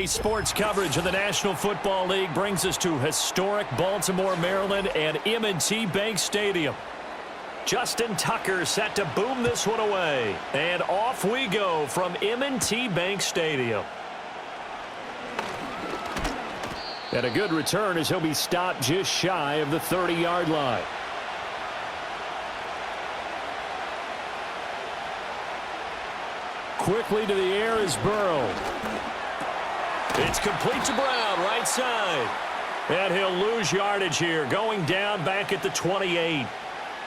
Sports coverage of the National Football League brings us to historic Baltimore, Maryland, and M&T Bank Stadium. Justin Tucker set to boom this one away. And off we go from M&T Bank Stadium. And a good return as he'll be stopped just shy of the 30-yard line. Quickly to the air is Burrow. It's complete to Brown, right side. And he'll lose yardage here, going down back at the 28.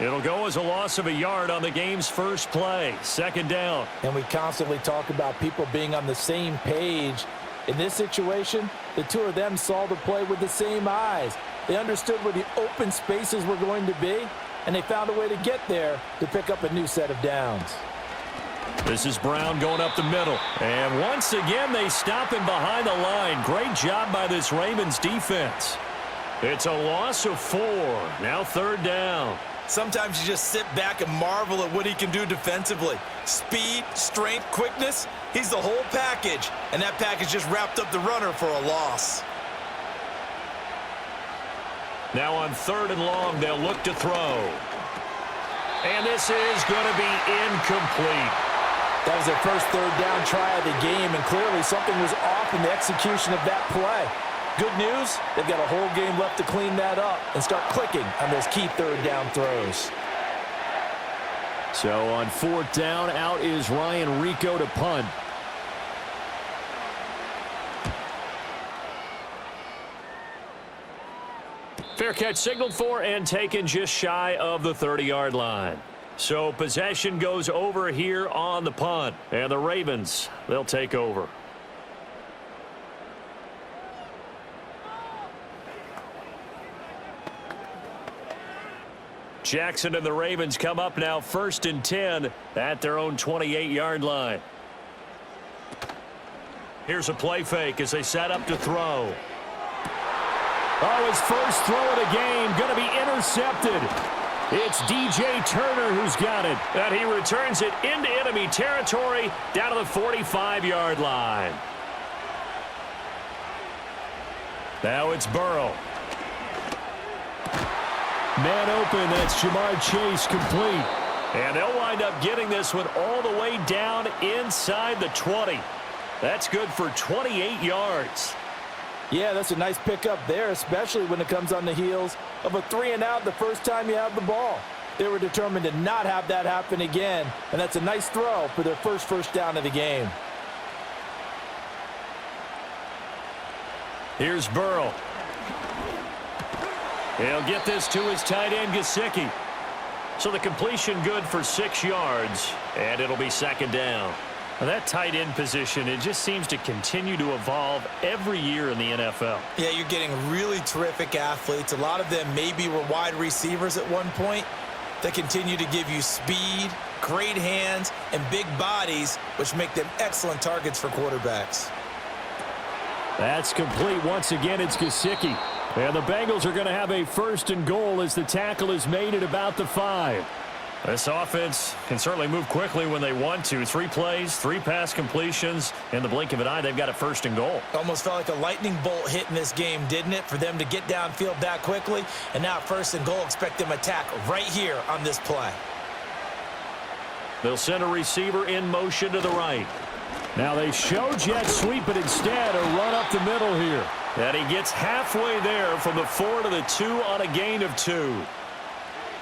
It'll go as a loss of a yard on the game's first play. Second down. And we constantly talk about people being on the same page. In this situation, the two of them saw the play with the same eyes. They understood where the open spaces were going to be, and they found a way to get there to pick up a new set of downs. This is Brown going up the middle. And once again, they stop him behind the line. Great job by this Ravens defense. It's a loss of 4. Now third down. Sometimes you just sit back and marvel at what he can do defensively. Speed, strength, quickness, he's the whole package. And that package just wrapped up the runner for a loss. Now on third and long, they'll look to throw. And this is going to be incomplete. That was their first third down try of the game, and clearly something was off in the execution of that play. Good news, they've got a whole game left to clean that up and start clicking on those key third down throws. So on fourth down, out is Ryan Rico to punt. Fair catch signaled for and taken just shy of the 30-yard line. So possession goes over here on the punt. And the Ravens, they'll take over. Jackson and the Ravens come up now 1st and 10 at their own 28-yard line. Here's a play fake as they set up to throw. Oh, his first throw of the game going to be intercepted. It's DJ Turner who's got it. And he returns it into enemy territory down to the 45-yard line. Now it's Burrow. Man open, that's Jamar Chase complete. And they'll wind up getting this one all the way down inside the 20. That's good for 28 yards. Yeah, that's a nice pickup there, especially when it comes on the heels of a 3-and-out the first time you have the ball. They were determined to not have that happen again, and that's a nice throw for their first down of the game. Here's Burrow. He'll get this to his tight end, Gesicki. So the completion good for 6 yards, and it'll be second down. Now that tight end position, it just seems to continue to evolve every year in the NFL. Yeah, you're getting really terrific athletes. A lot of them maybe were wide receivers at one point. They continue to give you speed, great hands, and big bodies, which make them excellent targets for quarterbacks. That's complete. Once again, it's Gesicki. And the Bengals are going to have a 1st and goal as the tackle is made at about the 5. This offense can certainly move quickly when they want to. 3 plays, 3 pass completions. In the blink of an eye, they've got a 1st and goal. Almost felt like a lightning bolt hit in this game, didn't it? For them to get downfield that quickly. And now 1st and goal, expect them to attack right here on this play. They'll send a receiver in motion to the right. Now they show jet sweep, but instead a run up the middle here. And he gets halfway there from the 4 to the 2 on a gain of 2.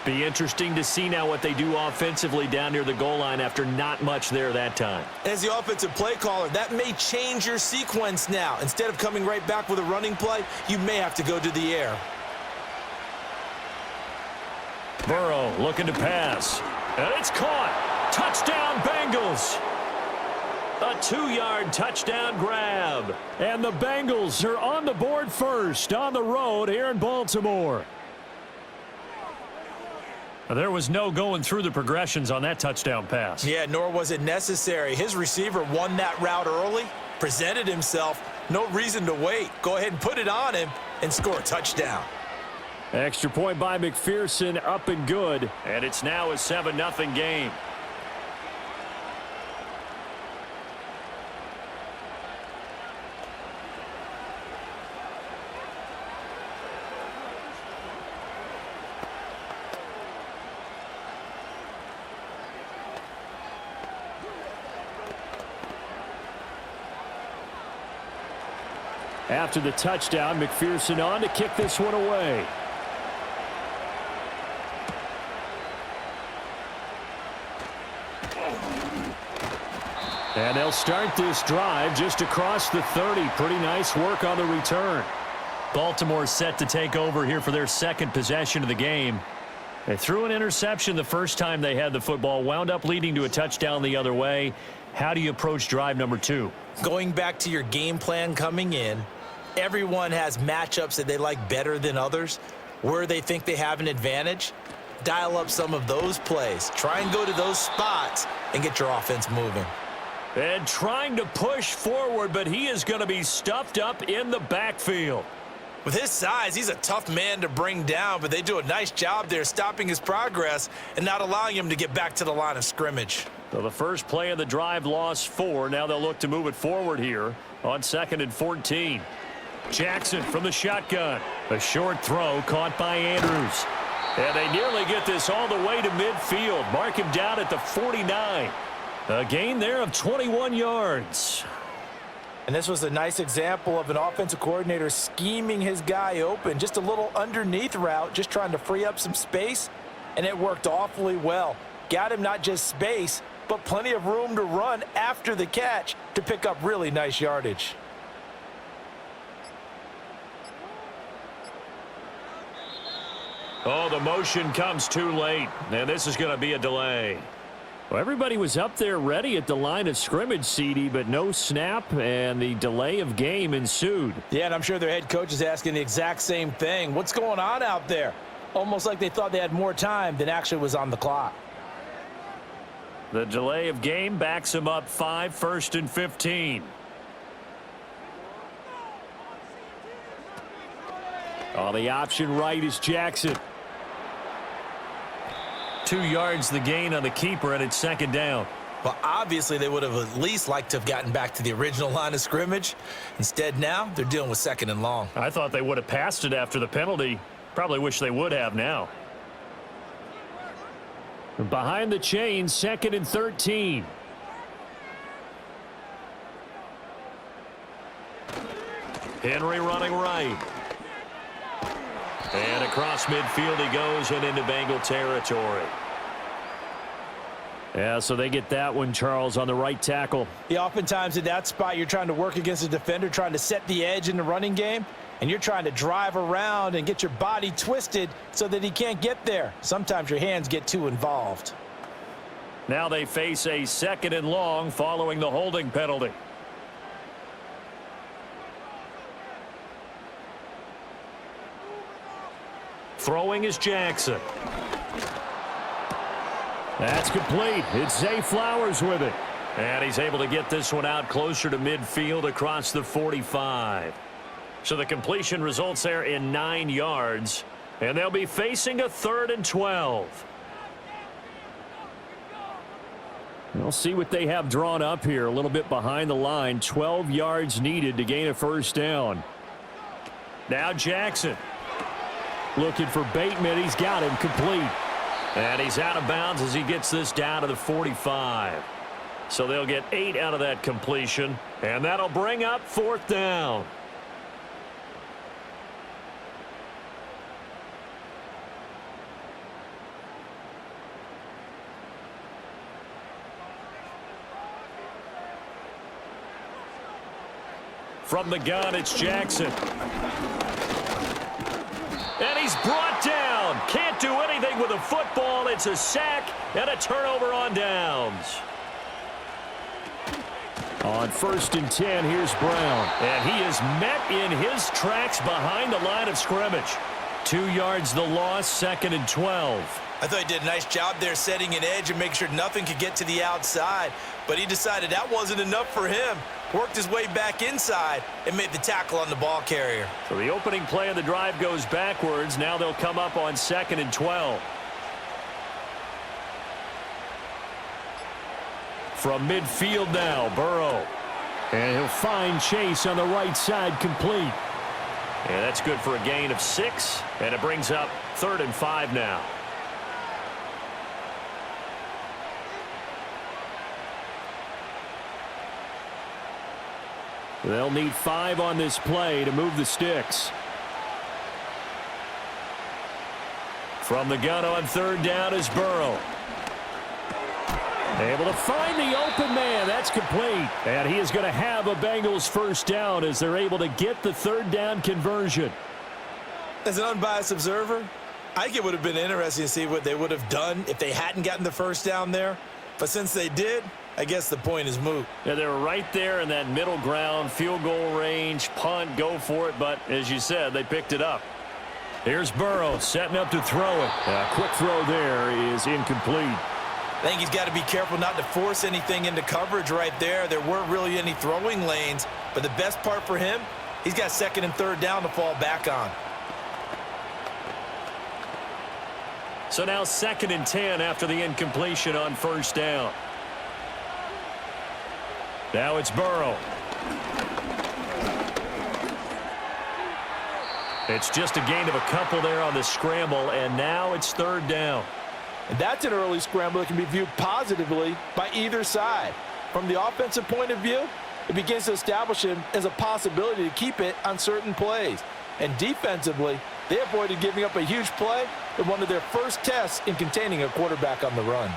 Be interesting to see now what they do offensively down near the goal line after not much there that time. As the offensive play caller, that may change your sequence now. Instead of coming right back with a running play, you may have to go to the air. Burrow looking to pass. And it's caught. Touchdown, Bengals. A 2-yard touchdown grab. And the Bengals are on the board first on the road here in Baltimore. There was no going through the progressions on that touchdown pass. Yeah, nor was it necessary. His receiver won that route early, presented himself. No reason to wait. Go ahead and put it on him and score a touchdown. Extra point by McPherson, up and good. And it's now a 7-0 game. After the touchdown, McPherson on to kick this one away. And they'll start this drive just across the 30. Pretty nice work on the return. Baltimore set to take over here for their second possession of the game. They threw an interception the first time they had the football, wound up leading to a touchdown the other way. How do you approach drive number 2? Going back to your game plan coming in, everyone has matchups that they like better than others. Where they think they have an advantage, dial up some of those plays. Try and go to those spots and get your offense moving. And trying to push forward, but he is going to be stuffed up in the backfield. With his size, he's a tough man to bring down, but they do a nice job there stopping his progress and not allowing him to get back to the line of scrimmage. So the first play of the drive lost 4. Now they'll look to move it forward here on 2nd and 14. Jackson from the shotgun. A short throw caught by Andrews. And they nearly get this all the way to midfield. Mark him down at the 49. A gain there of 21 yards. And this was a nice example of an offensive coordinator scheming his guy open. Just a little underneath route, just trying to free up some space, and it worked awfully well. Got him not just space, but plenty of room to run after the catch to pick up really nice yardage. Oh, the motion comes too late, and this is going to be a delay. Well, everybody was up there ready at the line of scrimmage, CD, but no snap, and the delay of game ensued. Yeah, and I'm sure their head coach is asking the exact same thing. What's going on out there? Almost like they thought they had more time than actually was on the clock. The delay of game backs him up 5, 1st and 15. Oh, the option right is Jackson. 2 yards the gain on the keeper, and it's 2nd down. Well, obviously, they would have at least liked to have gotten back to the original line of scrimmage. Instead, now they're dealing with 2nd and long. I thought they would have passed it after the penalty. Probably wish they would have now. Behind the chains, 2nd and 13. Henry running right. And across midfield he goes and into Bengal territory. Yeah, so they get that one, Charles, on the right tackle. Yeah, oftentimes in that spot, you're trying to work against a defender, trying to set the edge in the running game, and you're trying to drive around and get your body twisted so that he can't get there. Sometimes your hands get too involved. Now they face a 2nd and long following the holding penalty. Throwing is Jackson. That's complete. It's Zay Flowers with it. And he's able to get this one out closer to midfield across the 45. So the completion results there in 9 yards. And they'll be facing a 3rd and 12. We'll see what they have drawn up here. A little bit behind the line. 12 yards needed to gain a 1st down. Now Jackson. Looking for Bateman. He's got him complete. And he's out of bounds as he gets this down to the 45. So they'll get 8 out of that completion. And that'll bring up 4th down. From the gun, it's Jackson. And he's brought down. Can't do anything with a football. It's a sack and a turnover on downs. On 1st and 10, here's Brown. And he is met in his tracks behind the line of scrimmage. 2 yards the loss, 2nd and 12. I thought he did a nice job there setting an edge and making sure nothing could get to the outside. But he decided that wasn't enough for him. Worked his way back inside and made the tackle on the ball carrier. So the opening play of the drive goes backwards. Now they'll come up on 2nd and 12. From midfield now, Burrow. And he'll find Chase on the right side complete. And that's good for a gain of 6. And it brings up 3rd and 5 now. They'll need 5 on this play to move the sticks. From the gun on third down is Burrow. Able to find the open man. That's complete. And he is going to have a Bengals first down as they're able to get the third down conversion. As an unbiased observer, I think it would have been interesting to see what they would have done if they hadn't gotten the first down there. But since they did, I guess the point is moot. Yeah, they were right there in that middle ground, field goal range, punt, go for it. But as you said, they picked it up. Here's Burrow setting up to throw it. A quick throw there is incomplete. I think he's got to be careful not to force anything into coverage right there. There weren't really any throwing lanes. But the best part for him, he's got second and third down to fall back on. So now 2nd and 10 after the incompletion on first down. Now it's Burrow. It's just a gain of a couple there on the scramble, and now it's third down. And that's an early scramble that can be viewed positively by either side. From the offensive point of view, it begins to establish him as a possibility to keep it on certain plays. And defensively, they avoided giving up a huge play in one of their first tests in containing a quarterback on the run.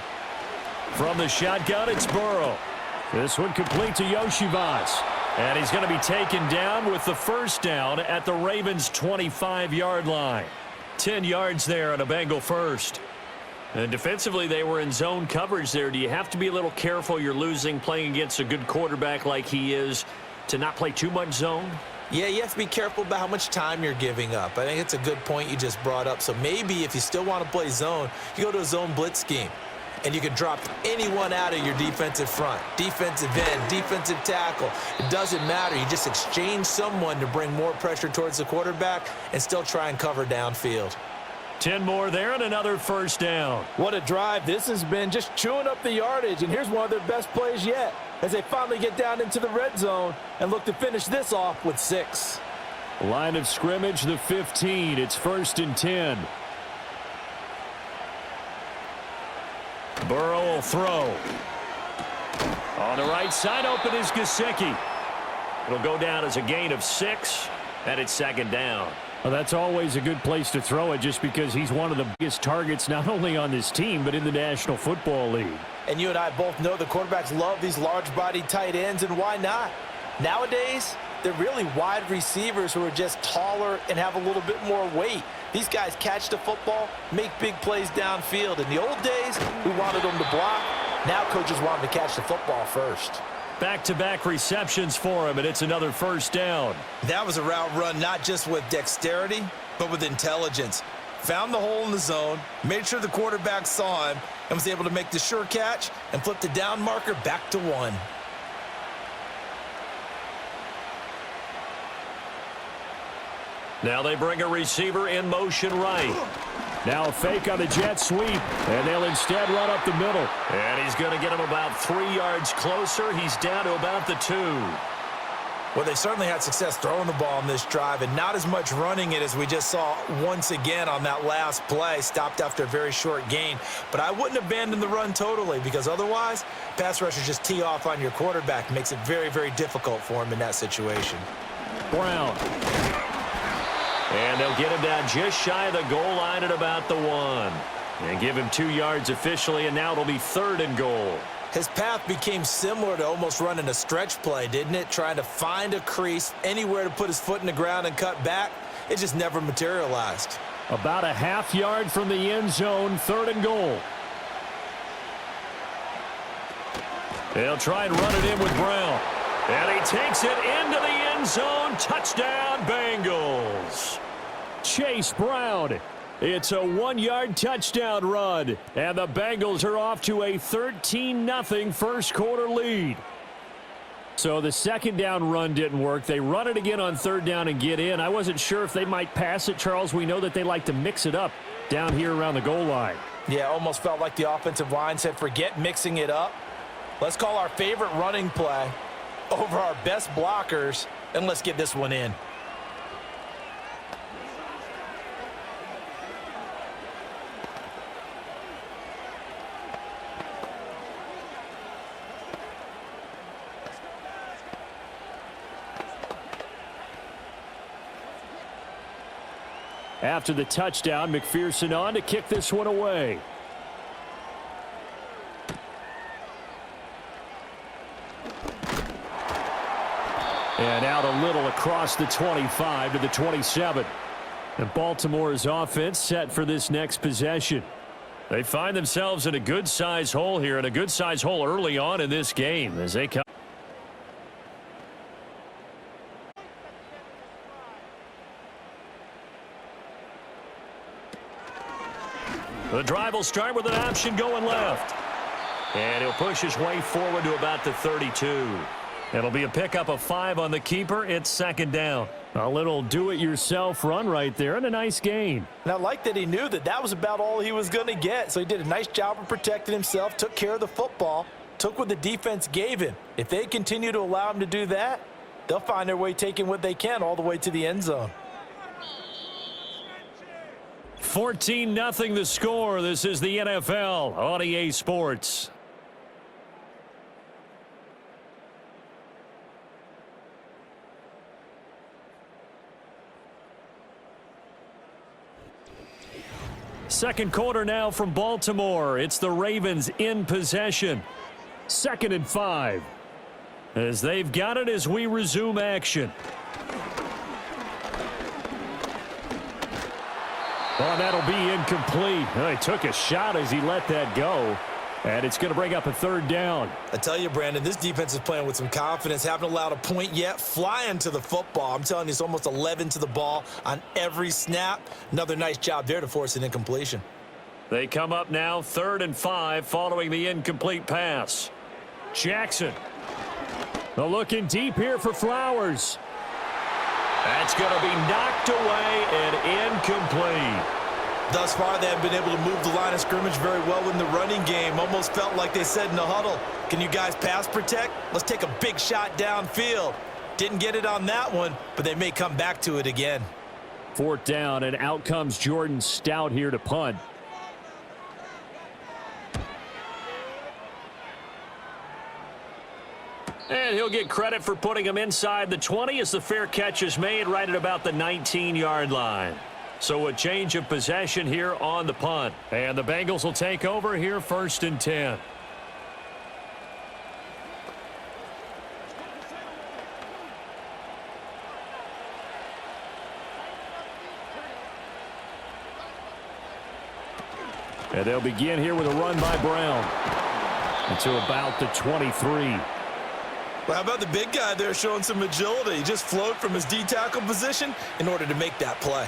From the shotgun, it's Burrow. This one complete to Yoshivas. And he's going to be taken down with the first down at the Ravens' 25-yard line. 10 yards there on a Bengal first. And defensively, they were in zone coverage there. Do you have to be a little careful? You're losing playing against a good quarterback like he is to not play too much zone? Yeah, you have to be careful about how much time you're giving up. I think it's a good point you just brought up. So maybe if you still want to play zone, you go to a zone blitz scheme. And you can drop anyone out of your defensive front, defensive end, defensive tackle. It doesn't matter. You just exchange someone to bring more pressure towards the quarterback and still try and cover downfield. 10 more there and another first down. What a drive this has been, just chewing up the yardage. And here's one of their best plays yet as they finally get down into the red zone and look to finish this off with 6. Line of scrimmage, the 15. It's 1st and 10. Burrow will throw. On the right side, open is Gesicki. It'll go down as a gain of 6, and it's 2nd down. Well, that's always a good place to throw it just because he's one of the biggest targets not only on this team but in the National Football League. And you and I both know the quarterbacks love these large-bodied tight ends, and why not? Nowadays, they're really wide receivers who are just taller and have a little bit more weight. These guys catch the football, make big plays downfield. In the old days, we wanted them to block. Now coaches want them to catch the football first. Back-to-back receptions for him, and it's another first down. That was a route run not just with dexterity, but with intelligence. Found the hole in the zone, made sure the quarterback saw him, and was able to make the sure catch and flip the down marker back to 1. Now they bring a receiver in motion right. Now a fake on the jet sweep, and they'll instead run up the middle. And he's going to get him about 3 yards closer. He's down to about the 2. Well, they certainly had success throwing the ball on this drive and not as much running it as we just saw once again on that last play. Stopped after a very short gain. But I wouldn't abandon the run totally because otherwise, pass rushers just tee off on your quarterback. Makes it very, very difficult for him in that situation. Brown. And they'll get him down just shy of the goal line at about the 1. And give him 2 yards officially, and now it'll be 3rd and goal. His path became similar to almost running a stretch play, didn't it? Trying to find a crease, anywhere to put his foot in the ground and cut back. It just never materialized. About a half yard from the end zone, 3rd and goal. They'll try and run it in with Brown. And he takes it into the end zone. Touchdown, Bengals. Chase Brown. It's a 1-yard touchdown run. And the Bengals are off to a 13-0 first quarter lead. So the 2nd down run didn't work. They run it again on 3rd down and get in. I wasn't sure if they might pass it, Charles. We know that they like to mix it up down here around the goal line. Yeah, almost felt like the offensive line said, forget mixing it up. Let's call our favorite running play over our best blockers, and let's get this one in. After the touchdown, McPherson on to kick this one away. And out a little across the 25 to the 27. And Baltimore's offense set for this next possession. They find themselves in a good-sized hole here, and a good-sized hole early on in this game as they come. The drive will start with an option going left. And he'll push his way forward to about the 32. It'll be a pickup of 5 on the keeper. It's second down. A little do-it-yourself run right there and a nice gain. And I like that he knew that that was about all he was going to get. So he did a nice job of protecting himself, took care of the football, took what the defense gave him. If they continue to allow him to do that, they'll find their way taking what they can all the way to the end zone. 14-0 the score. This is the NFL on EA Sports. Second quarter now from Baltimore. It's the Ravens in possession. 2nd and 5. As they've got it as we resume action. Oh, that'll be incomplete. He took a shot as he let that go. And it's going to bring up a 3rd down. I tell you, Brandon, this defense is playing with some confidence. Haven't allowed a point yet. Flying to the football. I'm telling you, it's almost 11 to the ball on every snap. Another nice job there to force an incompletion. They come up now 3rd and 5 following the incomplete pass. Jackson. Looking deep here for Flowers. That's going to be knocked away and incomplete. Thus far, they have been able to move the line of scrimmage very well in the running game. Almost felt like they said in the huddle, can you guys pass protect? Let's take a big shot downfield. Didn't get it on that one, but they may come back to it again. 4th down, and out comes Jordan Stout here to punt. And he'll get credit for putting him inside the 20 as the fair catch is made right at about the 19-yard line. So a change of possession here on the punt. And the Bengals will take over here 1st and 10. And they'll begin here with a run by Brown. Into about the 23. Well, how about the big guy there showing some agility? He just flowed from his D-tackle position in order to make that play.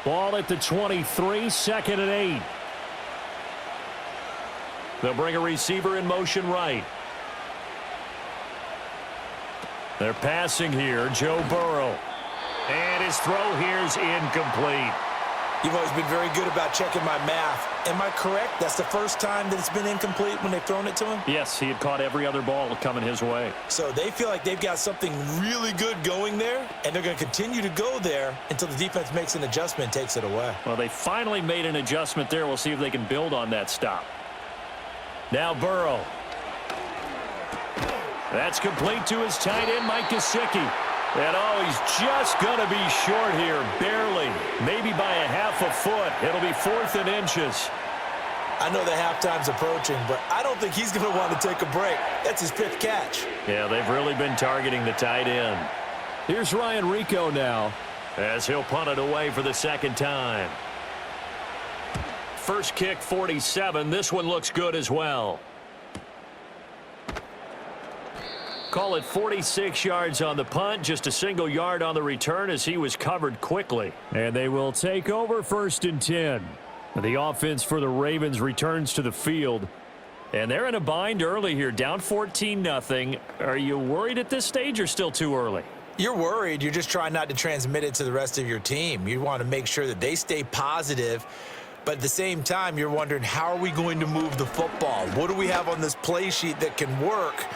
Ball at the 23, 2nd and 8. They'll bring a receiver in motion right. They're passing here, Joe Burrow. And his throw here's incomplete. You've always been very good about checking my math. Am I correct? That's the first time that it's been incomplete when they've thrown it to him? Yes, he had caught every other ball coming his way. So they feel like they've got something really good going there, and they're going to continue to go there until the defense makes an adjustment and takes it away. Well, they finally made an adjustment there. We'll see if they can build on that stop. Now Burrow. That's complete to his tight end, Mike Gesicki. And he's just going to be short here, barely. Maybe by a half a foot. It'll be 4th and inches. I know that halftime's approaching, but I don't think he's going to want to take a break. That's his 5th catch. Yeah, they've really been targeting the tight end. Here's Ryan Rico now, as he'll punt it away for the 2nd time. First kick, 47. This one looks good as well. Call it 46 yards on the punt, just a single yard on the return as he was covered quickly. And they will take over 1st and 10. The offense for the Ravens returns to the field. And they're in a bind early here, down 14-0. Are you worried at this stage or still too early? You're worried. You're just trying not to transmit it to the rest of your team. You want to make sure that they stay positive. But at the same time, you're wondering, how are we going to move the football? What do we have on this play sheet that can work?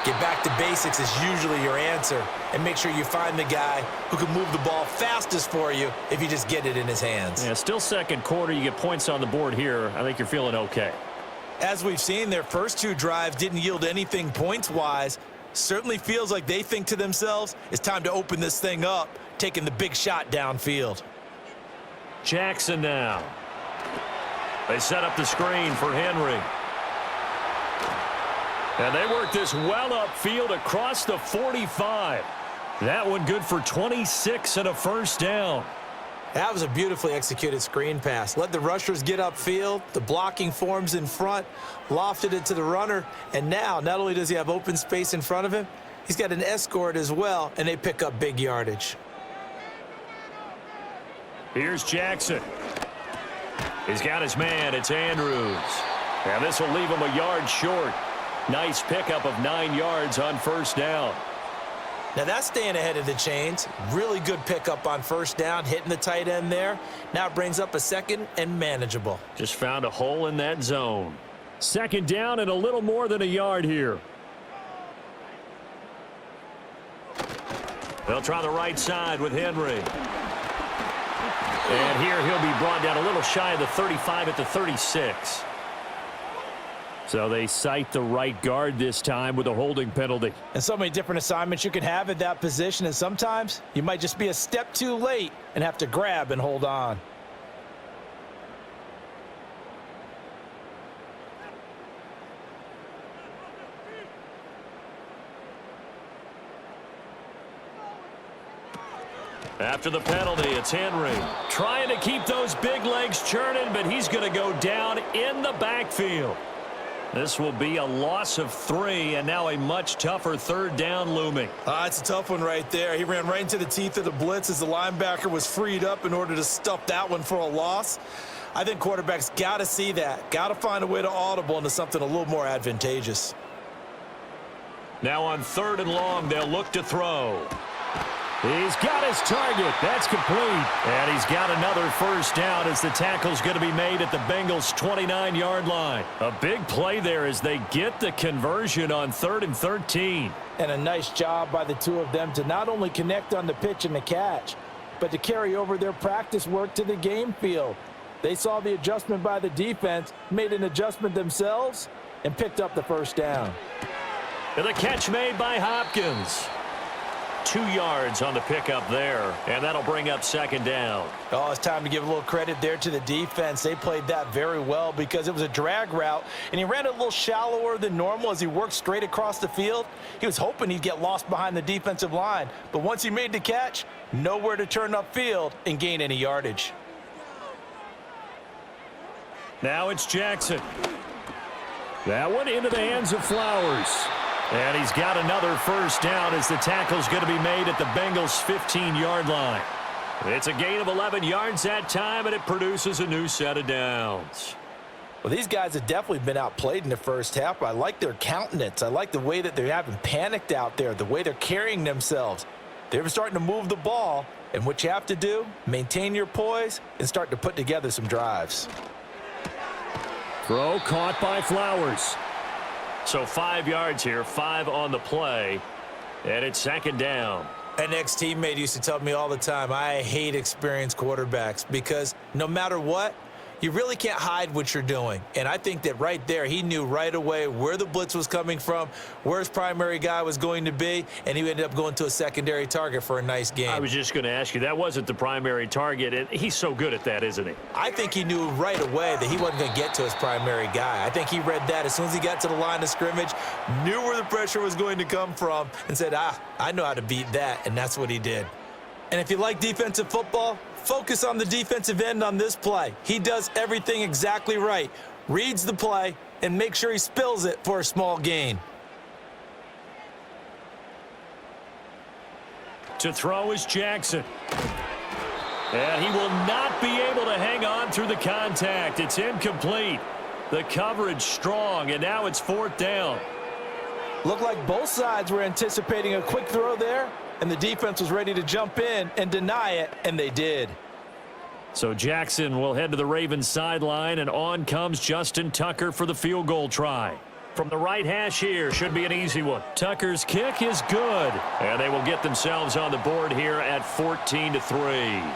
Get back to basics is usually your answer. And make sure you find the guy who can move the ball fastest for you if you just get it in his hands. Yeah, still second quarter. You get points on the board here. I think you're feeling okay. As we've seen, their first two drives didn't yield anything points-wise. Certainly feels like they think to themselves, it's time to open this thing up, taking the big shot downfield. Jackson now. They set up the screen for Henry. And they work this well upfield across the 45. That one good for 26 and a first down. That was a beautifully executed screen pass. Let the rushers get upfield. The blocking forms in front, lofted it to the runner, and now not only does he have open space in front of him, he's got an escort as well, and they pick up big yardage. Here's Jackson. He's got his man. It's Andrews. And this will leave him a yard short. Nice pickup of 9 yards on first down. Now that's staying ahead of the chains. Really good pickup on first down, hitting the tight end there. Now it brings up a second and manageable. Just found a hole in that zone. Second down and a little more than a yard here. They'll try the right side with Henry. And here he'll be brought down a little shy of the 35 at the 36. So they cite the right guard this time with a holding penalty. And so many different assignments you can have at that position, and sometimes you might just be a step too late and have to grab and hold on. After the penalty, it's Henry. Trying to keep those big legs churning, but he's going to go down in the backfield. This will be a loss of 3, and now a much tougher third down looming. It's a tough one right there. He ran right into the teeth of the blitz as the linebacker was freed up in order to stuff that one for a loss. I think quarterbacks got to see that. Got to find a way to audible into something a little more advantageous. Now on 3rd and long, they'll look to throw. He's got his target. That's complete. And he's got another first down as the tackle's going to be made at the Bengals' 29-yard line. A big play there as they get the conversion on 3rd and 13. And a nice job by the two of them to not only connect on the pitch and the catch, but to carry over their practice work to the game field. They saw the adjustment by the defense, made an adjustment themselves, and picked up the first down. And the catch made by Hopkins. 2 yards on the pickup there, and that'll bring up 2nd down. Oh, it's time to give a little credit there to the defense. They played that very well because it was a drag route, and he ran it a little shallower than normal as he worked straight across the field. He was hoping he'd get lost behind the defensive line, but once he made the catch, nowhere to turn upfield and gain any yardage. Now it's Jackson. That one into the hands of Flowers. And he's got another first down as the tackle's going to be made at the Bengals' 15-yard line. It's a gain of 11 yards that time, and it produces a new set of downs. Well, these guys have definitely been outplayed in the first half. I like their countenance. I like the way that they haven't panicked out there, the way they're carrying themselves. They're starting to move the ball, and what you have to do, maintain your poise and start to put together some drives. Throw caught by Flowers. So 5 yards here, 5 on the play, and it's 2nd down. An ex-teammate used to tell me all the time, I hate experienced quarterbacks because no matter what, you really can't hide what you're doing. And I think that right there, he knew right away where the blitz was coming from, where his primary guy was going to be, and he ended up going to a secondary target for a nice game. I was just going to ask you, that wasn't the primary target, and he's so good at that, isn't he? I think he knew right away that he wasn't going to get to his primary guy. I think he read that as soon as he got to the line of scrimmage, knew where the pressure was going to come from, and said, I know how to beat that, and that's what he did. And if you like defensive football, focus on the defensive end on this play. He does everything exactly right. Reads the play and makes sure he spills it for a small gain. To throw is Jackson. And he will not be able to hang on through the contact. It's incomplete. The coverage strong, and now it's 4th down. Looked like both sides were anticipating a quick throw there, and the defense was ready to jump in and deny it, and they did. So Jackson will head to the Ravens sideline, and on comes Justin Tucker for the field goal try. From the right hash here, should be an easy one. Tucker's kick is good, and they will get themselves on the board here at 14-3.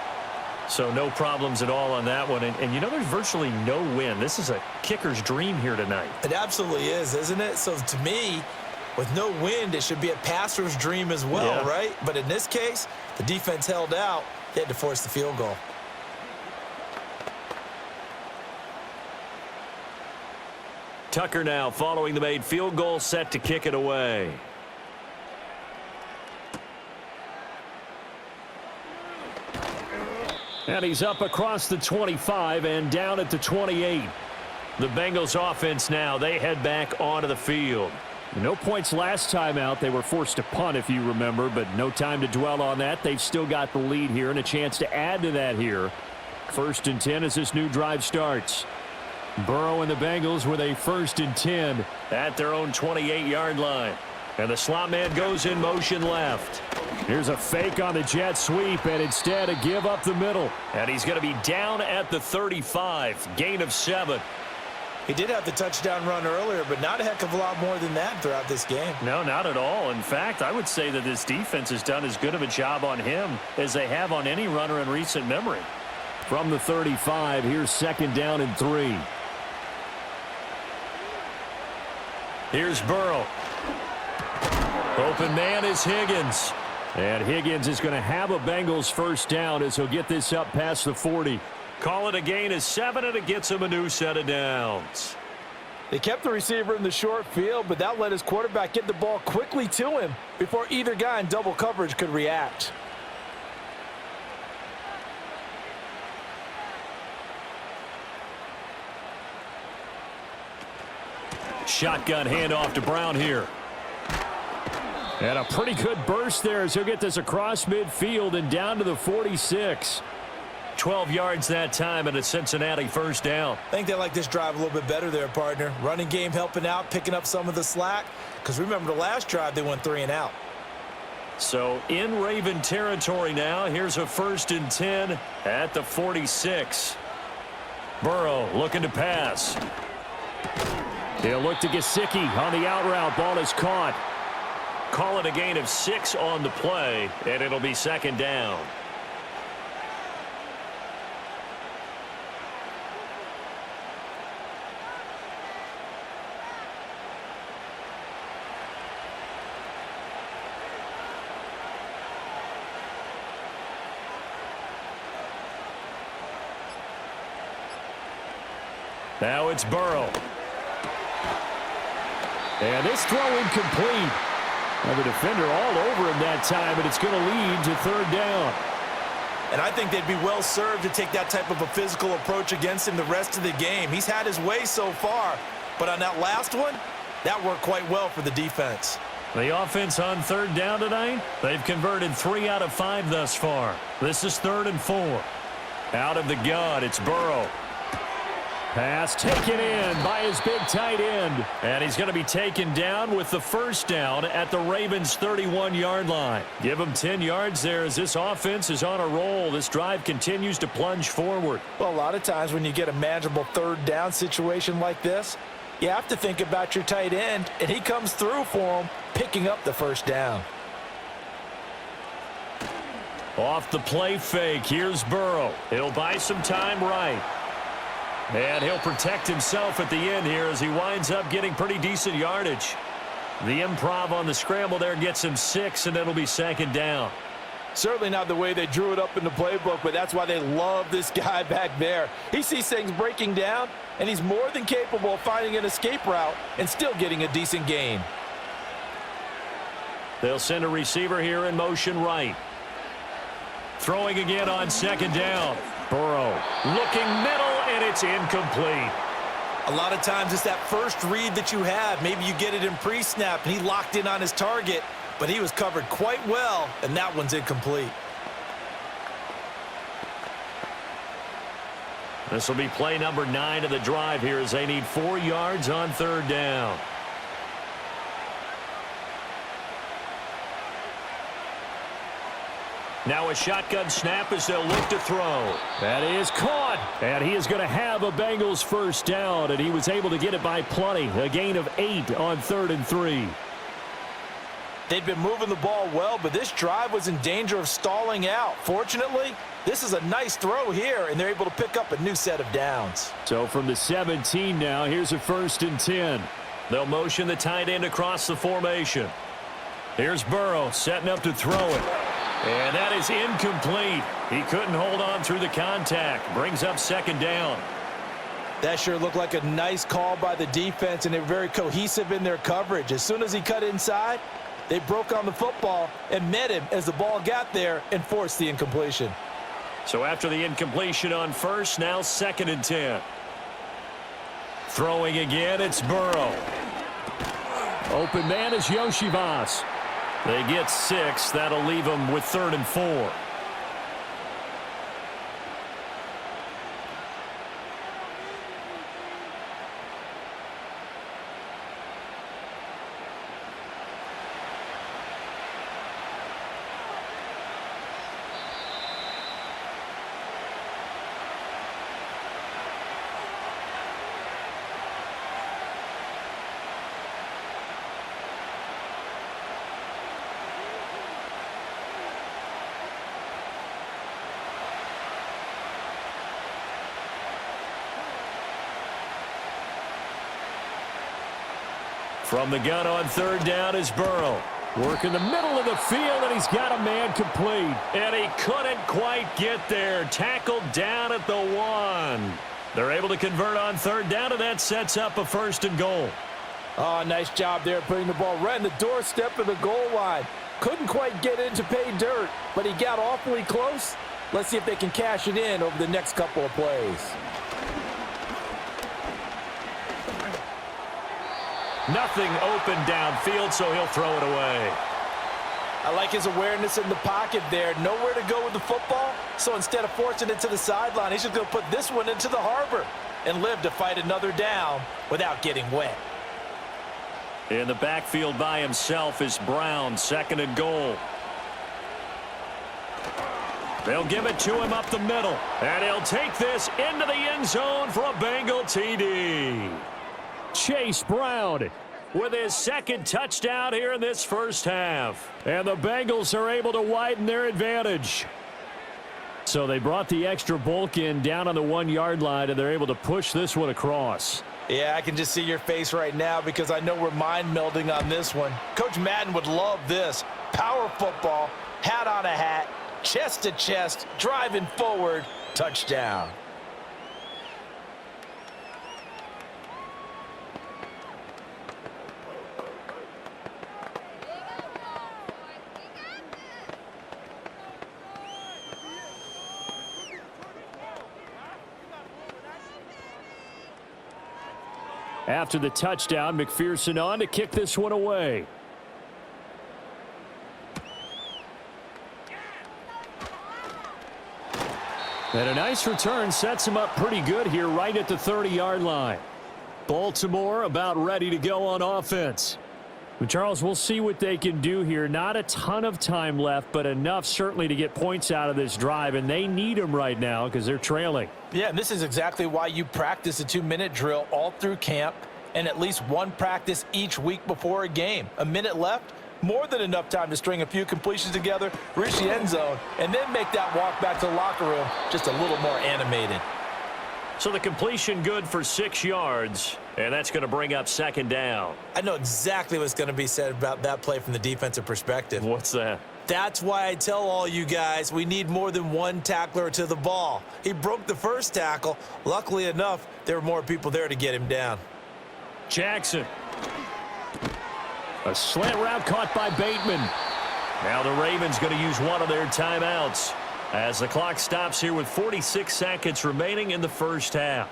So no problems at all on that one. And you know, there's virtually no win. This is a kicker's dream here tonight. It absolutely is, isn't it? So to me, with no wind, it should be a passer's dream as well, right? But in this case, the defense held out. They had to force the field goal. Tucker now following the made field goal, set to kick it away. And he's up across the 25 and down at the 28. The Bengals offense now, they head back onto the field. No points last time out. They were forced to punt, if you remember, but no time to dwell on that. They've still got the lead here and a chance to add to that here. 1st and 10 as this new drive starts. Burrow and the Bengals with a 1st and 10 at their own 28-yard line. And the slot man goes in motion left. Here's a fake on the jet sweep, and instead a give up the middle. And he's going to be down at the 35, gain of 7. He did have the touchdown run earlier, but not a heck of a lot more than that throughout this game. No, not at all. In fact, I would say that this defense has done as good of a job on him as they have on any runner in recent memory. From the 35, here's 2nd down and 3. Here's Burrow. Open man is Higgins. And Higgins is going to have a Bengals 1st down as he'll get this up past the 40. Call it a gain of 7, and it gets him a new set of downs. They kept the receiver in the short field, but that let his quarterback get the ball quickly to him before either guy in double coverage could react. Shotgun handoff to Brown here. And a pretty good burst there as he'll get this across midfield and down to the 46. 12 yards that time and a Cincinnati 1st down. I think they like this drive a little bit better there, partner. Running game helping out, picking up some of the slack. Because remember the last drive, they went 3 and out. So in Raven territory now. Here's a 1st and 10 at the 46. Burrow looking to pass. He'll look to Gesicki on the out route. Ball is caught. Call it a gain of 6 on the play, and it'll be 2nd down. Now it's Burrow. And this throw incomplete. And the defender all over him that time, and it's going to lead to 3rd down. And I think they'd be well served to take that type of a physical approach against him the rest of the game. He's had his way so far, but on that last one, that worked quite well for the defense. The offense on 3rd down tonight, they've converted 3 out of 5 thus far. This is 3rd and 4. Out of the gun, it's Burrow. Pass taken in by his big tight end. And he's going to be taken down with the 1st down at the Ravens' 31-yard line. Give him 10 yards there as this offense is on a roll. This drive continues to plunge forward. Well, a lot of times when you get a manageable 3rd down situation like this, you have to think about your tight end, and he comes through for him, picking up the 1st down. Off the play fake, here's Burrow. He'll buy some time right. And he'll protect himself at the end here as he winds up getting pretty decent yardage. The improv on the scramble there gets him 6, and it'll be 2nd down. Certainly not the way they drew it up in the playbook, but that's why they love this guy back there. He sees things breaking down, and he's more than capable of finding an escape route and still getting a decent gain. They'll send a receiver here in motion right. Throwing again on 2nd down. Burrow looking middle, and it's incomplete. A lot of times it's that first read that you have. Maybe you get it in pre-snap, and he locked in on his target, but he was covered quite well, and that one's incomplete. This will be play number 9 of the drive here as they need 4 yards on 3rd down. Now a shotgun snap as they'll look to throw. That is caught. And he is going to have a Bengals 1st down, and he was able to get it by plenty. A gain of 8 on 3rd and 3. They'd been moving the ball well, but this drive was in danger of stalling out. Fortunately, This is a nice throw here, and they're able to pick up a new set of downs. So from the 17 now, here's a 1st and 10. They'll motion the tight end across the formation. Here's Burrow setting up to throw it. And that is incomplete. He couldn't hold on through the contact. Brings up 2nd down. That sure looked like a nice call by the defense, and they're very cohesive in their coverage. As soon as he cut inside, they broke on the football and met him as the ball got there and forced the incompletion. So after the incompletion on 1st, now 2nd and 10. Throwing again, it's Burrow. Open man is Yoshivas. They get 6. That'll leave them with 3rd and 4. From the gun on 3rd down is Burrow. Working the middle of the field, and he's got a man complete. And he couldn't quite get there. Tackled down at the 1. They're able to convert on 3rd down, and that sets up a 1st and goal. Oh, nice job there putting the ball right in the doorstep of the goal line. Couldn't quite get in to pay dirt, but he got awfully close. Let's see if they can cash it in over the next couple of plays. Nothing open downfield, so he'll throw it away. I like his awareness in the pocket there. Nowhere to go with the football, so instead of forcing it to the sideline, he's just going to put this one into the harbor and live to fight another down without getting wet. In the backfield by himself is Brown, 2nd and goal. They'll give it to him up the middle, and he'll take this into the end zone for a Bengal TD. Chase Brown with his 2nd touchdown here in this 1st half. And the Bengals are able to widen their advantage. So they brought the extra bulk in down on the 1-yard line, and they're able to push this one across. Yeah, I can just see your face right now because I know we're mind melding on this one. Coach Madden would love this. Power football, hat on a hat, chest to chest, driving forward, touchdown. After the touchdown, McPherson on to kick this one away. And a nice return sets him up pretty good here right at the 30-yard line. Baltimore about ready to go on offense. Well, Charles, we'll see what they can do here. Not a ton of time left, but enough certainly to get points out of this drive, and they need them right now because they're trailing. Yeah, and this is exactly why you practice a 2-minute drill all through camp and at least one practice each week before a game. A minute left, more than enough time to string a few completions together, reach the end zone, and then make that walk back to the locker room just a little more animated. So the completion good for 6 yards, and that's going to bring up 2nd down. I know exactly what's going to be said about that play from the defensive perspective. What's that? That's why I tell all you guys we need more than one tackler to the ball. He broke the first tackle. Luckily enough, there were more people there to get him down. Jackson. A slant route caught by Bateman. Now the Ravens going to use one of their timeouts as the clock stops here with 46 seconds remaining in the 1st half.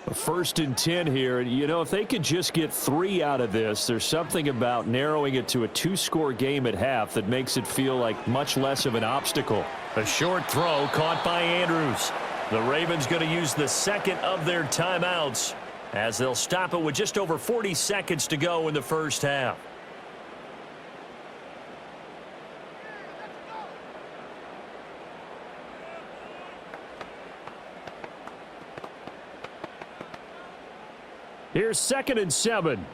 A 1st and 10 here. You know, if they could just get 3 out of this, there's something about narrowing it to a 2-score game at half that makes it feel like much less of an obstacle. A short throw caught by Andrews. The Ravens going to use the 2nd of their timeouts as they'll stop it with just over 40 seconds to go in the 1st half. Here's 2nd and 7.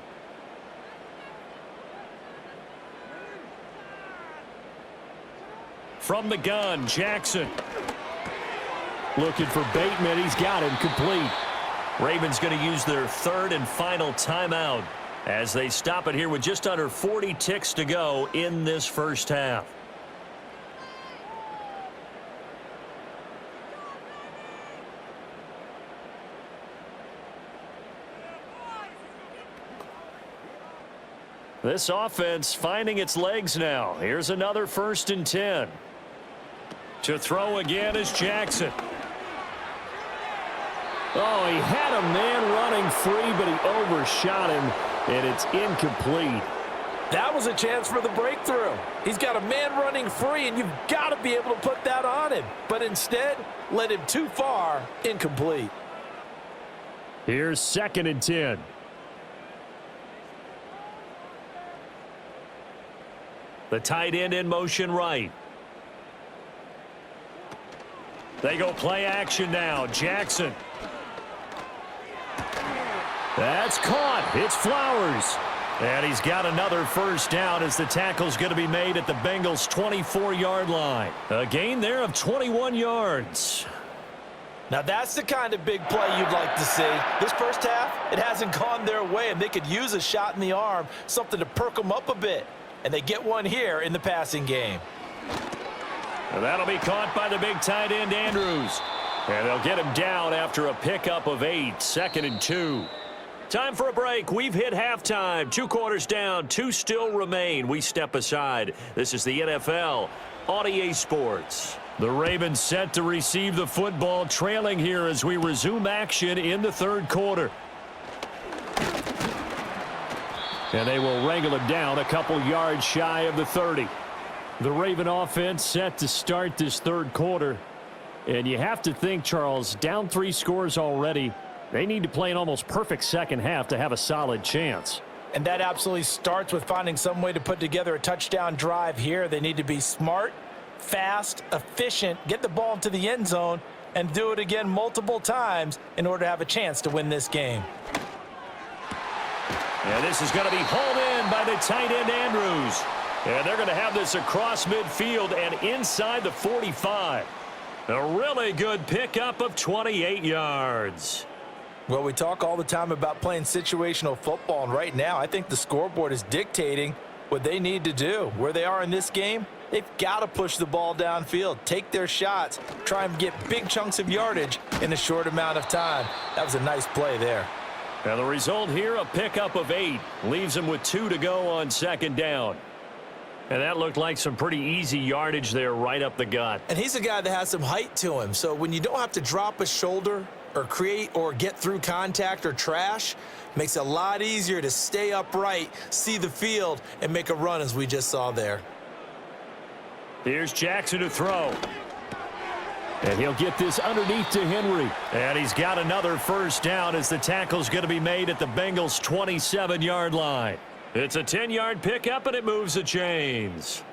From the gun, Jackson. Looking for Bateman. He's got him complete. Ravens going to use their 3rd and final timeout as they stop it here with just under 40 ticks to go in this first half. This offense finding its legs now. Here's another 1st and 10. To throw again is Jackson. Oh, he had a man running free, but he overshot him, and it's incomplete. That was a chance for the breakthrough. He's got a man running free, and you've got to be able to put that on him. But instead, led him too far, incomplete. Here's 2nd and 10. The tight end in motion right. They go play action now. Jackson. That's caught. It's Flowers. And he's got another 1st down as the tackle's going to be made at the Bengals' 24-yard line. A gain there of 21 yards. Now that's the kind of big play you'd like to see. This first half, it hasn't gone their way, and they could use a shot in the arm, something to perk them up a bit. And they get one here in the passing game. And that'll be caught by the big tight end, Andrews. And they'll get him down after a pickup of 8, 2nd and 2. Time for a break. We've hit halftime. 2 quarters down, 2 still remain. We step aside. This is the NFL on EA Sports. The Ravens set to receive the football, trailing here as we resume action in the 3rd quarter. And they will wrangle it down a couple yards shy of the 30. The Raven offense set to start this 3rd quarter. And you have to think, Charles, down 3 scores already. They need to play an almost perfect second half to have a solid chance. And that absolutely starts with finding some way to put together a touchdown drive here. They need to be smart, fast, efficient, get the ball into the end zone, and do it again multiple times in order to have a chance to win this game. And this is going to be hauled in by the tight end, Andrews. And they're going to have this across midfield and inside the 45. A really good pickup of 28 yards. Well, we talk all the time about playing situational football, and right now I think the scoreboard is dictating what they need to do. Where they are in this game, they've got to push the ball downfield, take their shots, try and get big chunks of yardage in a short amount of time. That was a nice play there. And the result here, a pickup of 8. Leaves them with 2 to go on 2nd down. And that looked like some pretty easy yardage there right up the gut. And he's a guy that has some height to him. So when you don't have to drop a shoulder or create or get through contact or trash, makes it a lot easier to stay upright, see the field, and make a run as we just saw there. Here's Jackson to throw. And he'll get this underneath to Henry. And he's got another 1st down as the tackle's going to be made at the Bengals' 27-yard line. It's a 10-yard pickup, and it moves the chains.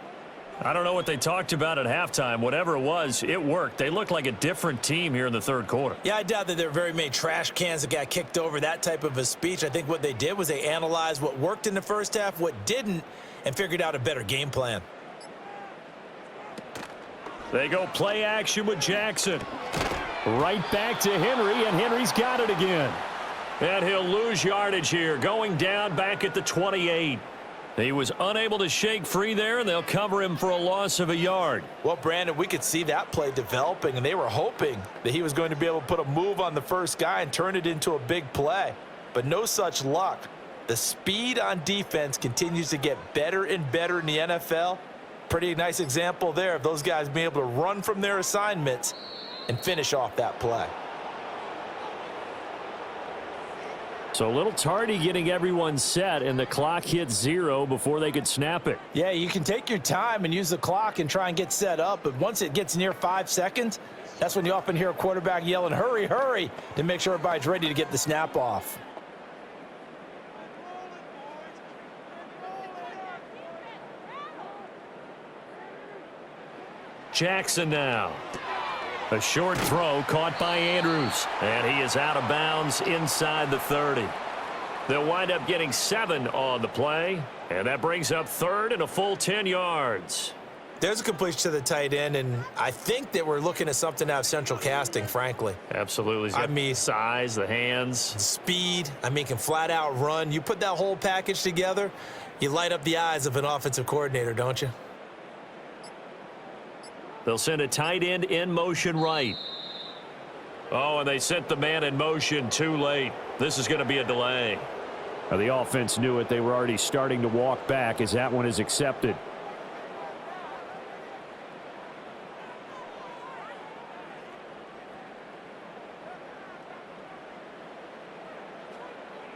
I don't know what they talked about at halftime. Whatever it was, it worked. They look like a different team here in the 3rd quarter. Yeah, I doubt that there are very many trash cans that got kicked over, that type of a speech. I think what they did was they analyzed what worked in the first half, what didn't, and figured out a better game plan. They go play action with Jackson. Right back to Henry, and Henry's got it again. And he'll lose yardage here, going down back at the 28. He was unable to shake free there, and they'll cover him for a loss of a yard. Well, Brandon, we could see that play developing, and they were hoping that he was going to be able to put a move on the first guy and turn it into a big play. But no such luck. The speed on defense continues to get better and better in the NFL. Pretty nice example there of those guys being able to run from their assignments and finish off that play. So a little tardy getting everyone set, and the clock hits 0 before they could snap it. Yeah, you can take your time and use the clock and try and get set up, but once it gets near 5 seconds, that's when you often hear a quarterback yelling, hurry, hurry, to make sure everybody's ready to get the snap off. Jackson now. A short throw caught by Andrews. And he is out of bounds inside the 30. They'll wind up getting 7 on the play, and that brings up 3rd and a full 10 yards. There's a completion to the tight end, and I think that we're looking at something out of central casting, frankly. Absolutely. He's got size, the hands. Speed. I mean, can flat out run. You put that whole package together, you light up the eyes of an offensive coordinator, don't you? They'll send a tight end in motion right. Oh, and they sent the man in motion too late. This is going to be a delay. Now, the offense knew it. They were already starting to walk back as that one is accepted.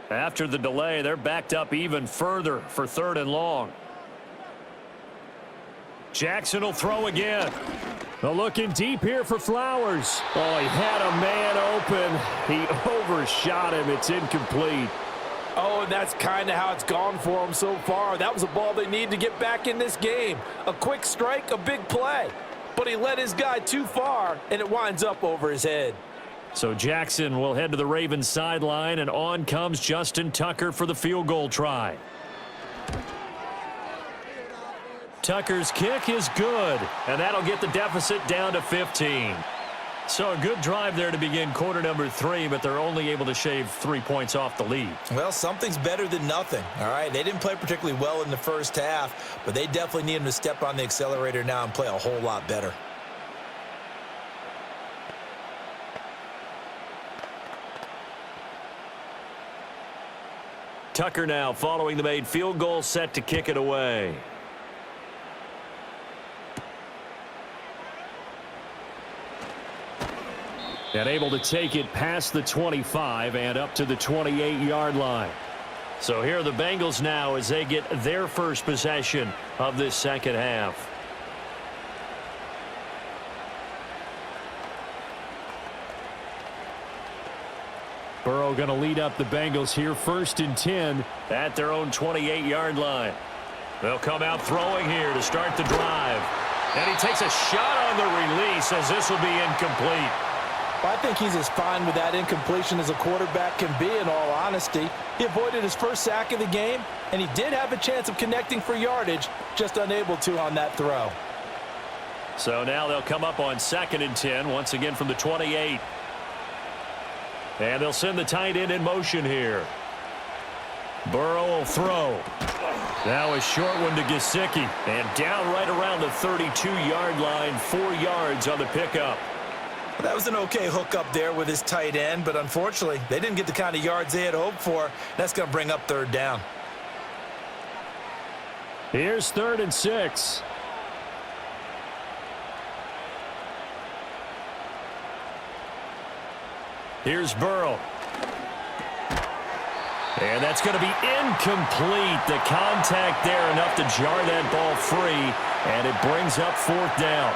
After the delay, they're backed up even further for 3rd and long. Jackson will throw again. They're looking deep here for Flowers. Oh, he had a man open. He overshot him. It's incomplete. Oh, and that's kind of how it's gone for him so far. That was a ball they need to get back in this game. A quick strike, a big play. But he led his guy too far, and it winds up over his head. So Jackson will head to the Ravens sideline, and on comes Justin Tucker for the field goal try. Tucker's kick is good, and that'll get the deficit down to 15. So a good drive there to begin quarter number 3, but they're only able to shave 3 points off the lead. Well, something's better than nothing, all right? They didn't play particularly well in the first half, but they definitely need them to step on the accelerator now and play a whole lot better. Tucker now following the made field goal, set to kick it away. And able to take it past the 25 and up to the 28-yard line. So here are the Bengals now as they get their first possession of this second half. Burrow going to lead up the Bengals here, 1st and 10 at their own 28-yard line. They'll come out throwing here to start the drive. And he takes a shot on the release as this will be incomplete. I think he's as fine with that incompletion as a quarterback can be, in all honesty. He avoided his first sack of the game, and he did have a chance of connecting for yardage, just unable to on that throw. So now they'll come up on 2nd and 10, once again from the 28. And they'll send the tight end in motion here. Burrow will throw. Now a short one to Gesicki. And down right around the 32-yard line, 4 yards on the pickup. That was an okay hook up there with his tight end, but unfortunately, they didn't get the kind of yards they had hoped for. That's going to bring up 3rd down. Here's 3rd and 6. Here's Burrow. And that's going to be incomplete. The contact there enough to jar that ball free, and it brings up 4th down.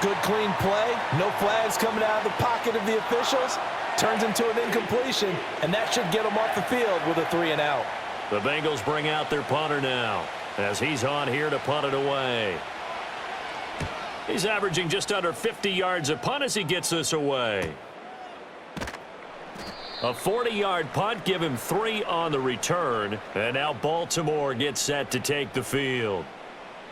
Good clean play, no flags coming out of the pocket of the officials. Turns into an incompletion, and that should get them off the field with a 3 and out. The Bengals bring out their punter now as he's on here to punt it away. He's averaging just under 50 yards a punt as he gets this away. A 40-yard punt, give him 3 on the return. And now Baltimore gets set to take the field.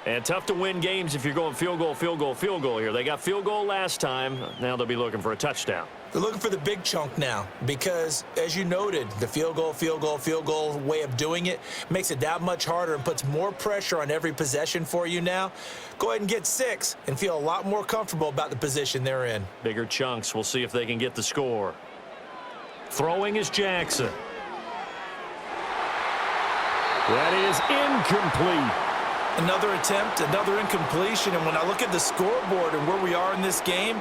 And tough to win games if you're going field goal, field goal, field goal here. They got field goal last time. Now they'll be looking for a touchdown. They're looking for the big chunk now because, as you noted, the field goal way of doing it makes it that much harder and puts more pressure on every possession for you now. Go ahead and get 6 and feel a lot more comfortable about the position they're in. Bigger chunks. We'll see if they can get the score. Throwing is Jackson. That is incomplete. Another attempt, another incompletion, and when I look at the scoreboard and where we are in this game,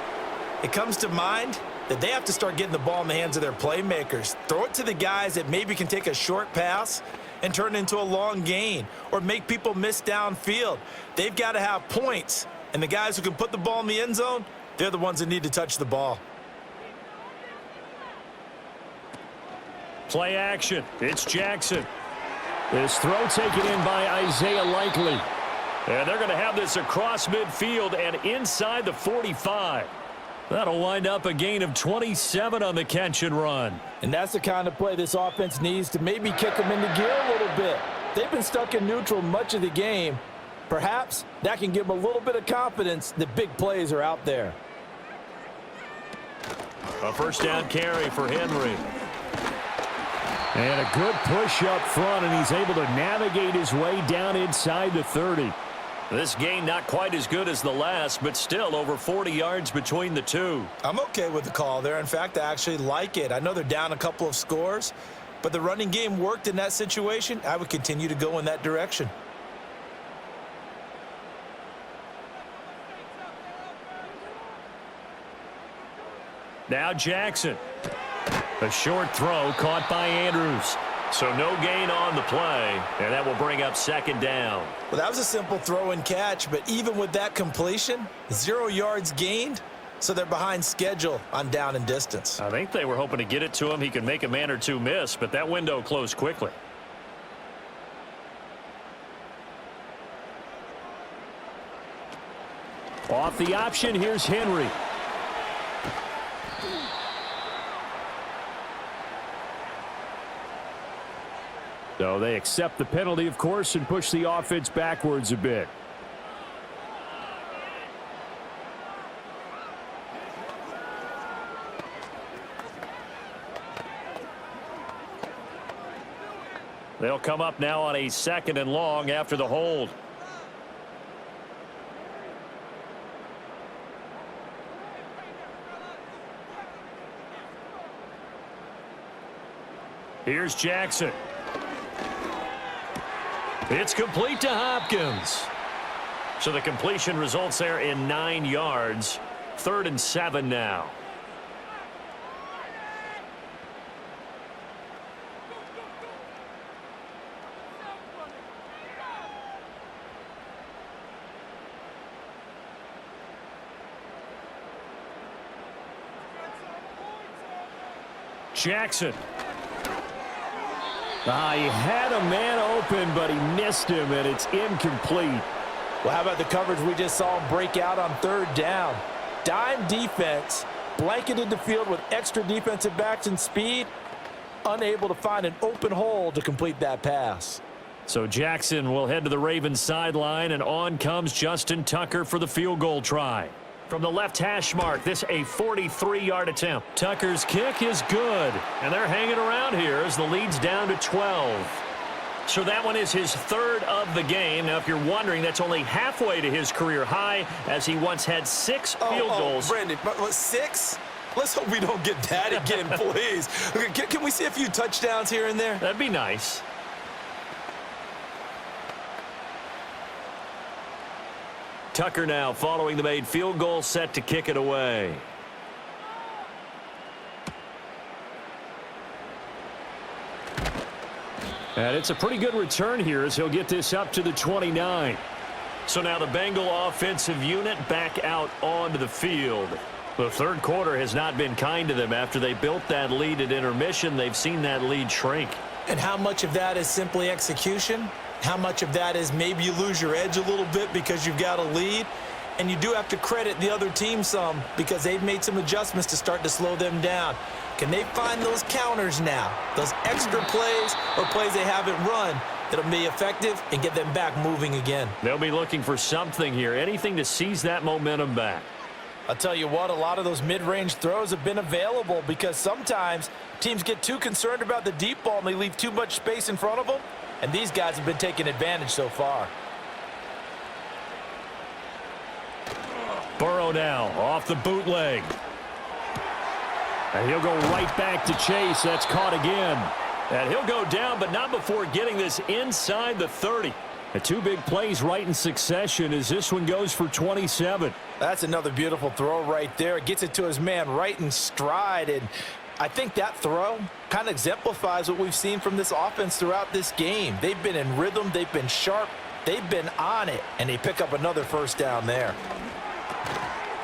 it comes to mind that they have to start getting the ball in the hands of their playmakers. Throw it to the guys that maybe can take a short pass and turn it into a long gain or make people miss downfield. They've got to have points, and the guys who can put the ball in the end zone, they're the ones that need to touch the ball. Play action. It's Jackson. This throw taken in by Isaiah Likely. And they're going to have this across midfield and inside the 45. That'll wind up a gain of 27 on the catch and run. And that's the kind of play this offense needs to maybe kick them into gear a little bit. They've been stuck in neutral much of the game. Perhaps that can give them a little bit of confidence that big plays are out there. A first down carry for Henry. And a good push up front, and he's able to navigate his way down inside the 30. This gain not quite as good as the last, but still over 40 yards between the two. I'm okay with the call there. In fact, I actually like it. I know they're down a couple of scores, but the running game worked in that situation. I would continue to go in that direction. Now Jackson. A short throw caught by Andrews. So no gain on the play, and that will bring up second down. Well, that was a simple throw and catch, but even with that completion, 0 yards gained, so they're behind schedule on down and distance. I think they were hoping to get it to him. He could make a man or two miss, but that window closed quickly. Off the option, here's Henry. So they accept the penalty, of course, and push the offense backwards a bit. They'll come up now on a second and long after the hold. Here's Jackson. It's complete to Hopkins. So the completion results there in 9 yards. 3rd and 7 now. Jackson. He had a man open, but he missed him, and it's incomplete. Well, how about the coverage we just saw him break out on 3rd down? Dime defense, blanketed the field with extra defensive backs and speed, unable to find an open hole to complete that pass. So Jackson will head to the Ravens sideline, and on comes Justin Tucker for the field goal try. From the left hash mark, this a 43-yard attempt. Tucker's kick is good, and they're hanging around here as the lead's down to 12. So that one is his 3rd of the game. Now, if you're wondering, that's only halfway to his career high, as he once had 6 field goals. Brandon, 6? Let's hope we don't get that again, please. Can we see a few touchdowns here and there? That'd be nice. Tucker now following the made field goal, set to kick it away. And it's a pretty good return here as he'll get this up to the 29. So now the Bengal offensive unit back out onto the field. The 3rd quarter has not been kind to them. After they built that lead at intermission, they've seen that lead shrink. And how much of that is simply execution? How much of that is maybe you lose your edge a little bit because you've got a lead? And you do have to credit the other team some because they've made some adjustments to start to slow them down. Can they find those counters now, those extra plays or plays they haven't run that'll be effective and get them back moving again? They'll be looking for something here, anything to seize that momentum back. I'll tell you what, a lot of those mid-range throws have been available because sometimes teams get too concerned about the deep ball and they leave too much space in front of them. And these guys have been taking advantage so far. Burrow now off the bootleg. And he'll go right back to Chase. That's caught again. And he'll go down, but not before getting this inside the 30. The 2 big plays right in succession as this one goes for 27. That's another beautiful throw right there. It gets it to his man right in stride. And I think that throw kind of exemplifies what we've seen from this offense throughout this game. They've been in rhythm. They've been sharp. They've been on it. And they pick up another first down there.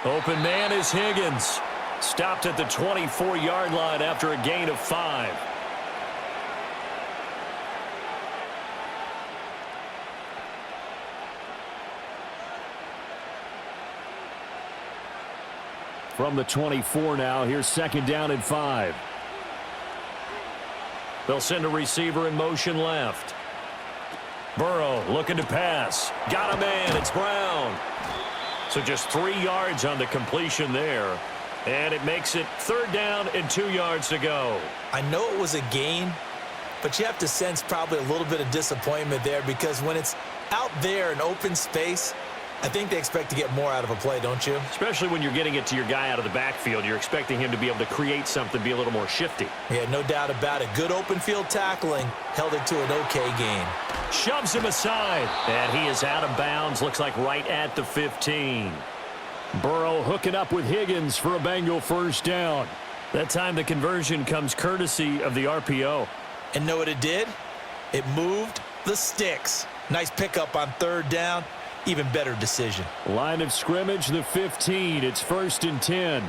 Open man is Higgins. Stopped at the 24-yard line after a gain of 5. From the 24 now, here's second down and 5. They'll send a receiver in motion left. Burrow looking to pass. Got a man. It's Brown. So just 3 yards on the completion there. And it makes it third down and 2 yards to go. I know it was a gain, but you have to sense probably a little bit of disappointment there because when it's out there in open space, I think they expect to get more out of a play, don't you? Especially when you're getting it to your guy out of the backfield. You're expecting him to be able to create something, be a little more shifty. Yeah, no doubt about it. Good open field tackling held it to an okay gain. Shoves him aside, and he is out of bounds. Looks like right at the 15. Burrow hooking up with Higgins for a Bengal first down. That time the conversion comes courtesy of the RPO. And know what it did? It moved the sticks. Nice pickup on third down. Even better decision. Line of scrimmage, the 15. It's first and 10.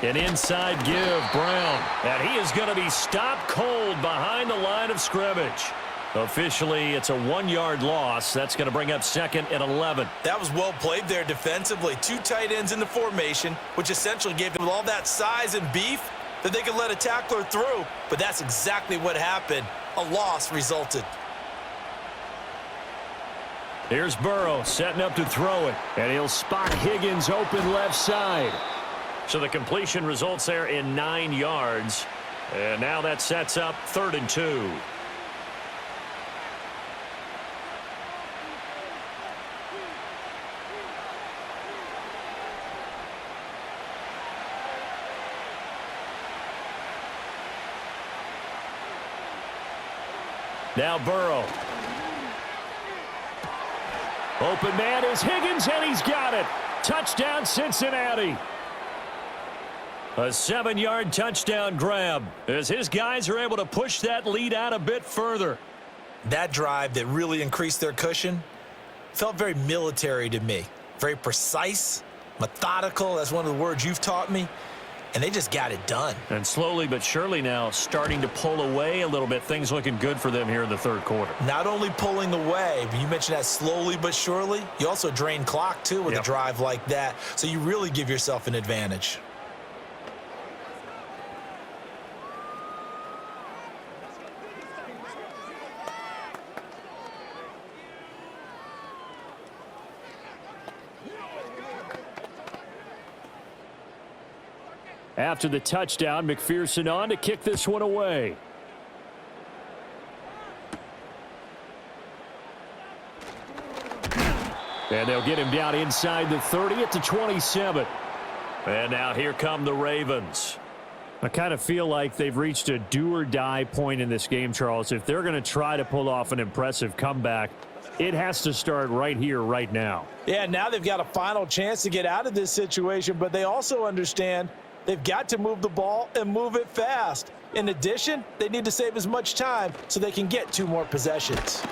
An inside give, Brown. And he is going to be stopped cold behind the line of scrimmage. Officially, it's a 1-yard loss. That's going to bring up second and 11. That was well played there defensively. 2 tight ends in the formation, which essentially gave them all that size and beef that they could let a tackler through. But that's exactly what happened. A loss resulted. Here's Burrow setting up to throw it. And he'll spot Higgins open left side. So the completion results there in 9 yards. And now that sets up third and 2. Now Burrow. Open man is Higgins, and he's got it. Touchdown, Cincinnati. A 7-yard touchdown grab as his guys are able to push that lead out a bit further. That drive that really increased their cushion felt very military to me. Very precise, methodical. That's one of the words you've taught me. And they just got it done. And slowly but surely now starting to pull away a little bit. Things looking good for them here in the third quarter. Not only pulling away, but you mentioned that slowly but surely. You also drain clock, too, with a drive like that. So you really give yourself an advantage. After the touchdown, McPherson on to kick this one away. And they'll get him down inside the 30 at the 27. And now here come the Ravens. I kind of feel like they've reached a do-or-die point in this game, Charles. If they're going to try to pull off an impressive comeback, it has to start right here, right now. Yeah, now they've got a final chance to get out of this situation, but they also understand they've got to move the ball and move it fast. In addition, they need to save as much time so they can get 2 more possessions.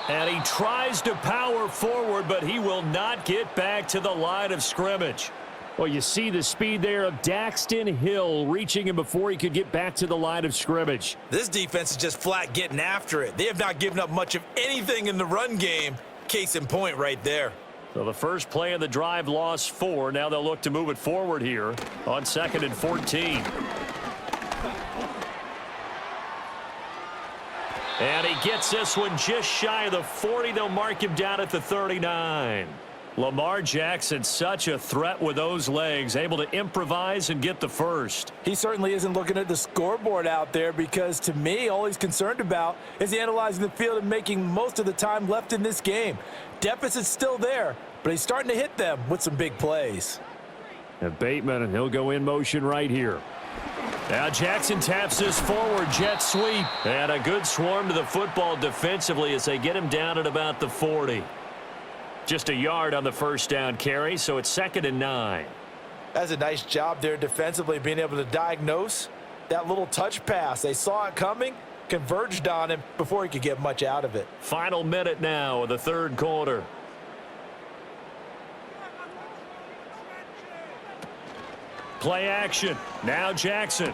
And he tries to power forward, but he will not get back to the line of scrimmage. Well, you see the speed there of Daxton Hill reaching him before he could get back to the line of scrimmage. This defense is just flat getting after it. They have not given up much of anything in the run game. Case in point right there. So the first play of the drive lost 4. Now they'll look to move it forward here on second and 14. And he gets this one just shy of the 40. They'll mark him down at the 39. Lamar Jackson, such a threat with those legs, able to improvise and get the first. He certainly isn't looking at the scoreboard out there because, to me, all he's concerned about is analyzing the field and making most of the time left in this game. Deficit's still there, but he's starting to hit them with some big plays. And Bateman, and he'll go in motion right here. Now Jackson taps this forward, jet sweep. And a good swarm to the football defensively as they get him down at about the 40. Just a yard on the first down carry, so it's second and 9. That's a nice job there defensively, being able to diagnose that little touch pass. They saw it coming, converged on him before he could get much out of it. Final minute now of the third quarter. Play action. Now Jackson.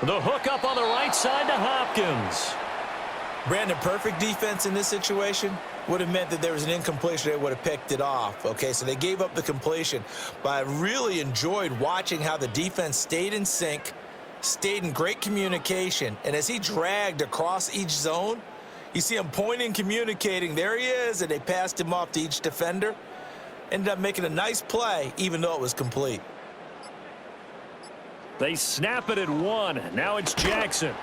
The hook up on the right side to Hopkins. Brandon, perfect defense in this situation. would have meant that there was an incompletion. They would have picked it off. Okay, so they gave up the completion. But I really enjoyed watching how the defense stayed in sync, stayed in great communication. And as he dragged across each zone, you see him pointing, communicating. There he is, and they passed him off to each defender. Ended up making a nice play, even though it was complete. They snap it at 1. Now it's Jackson.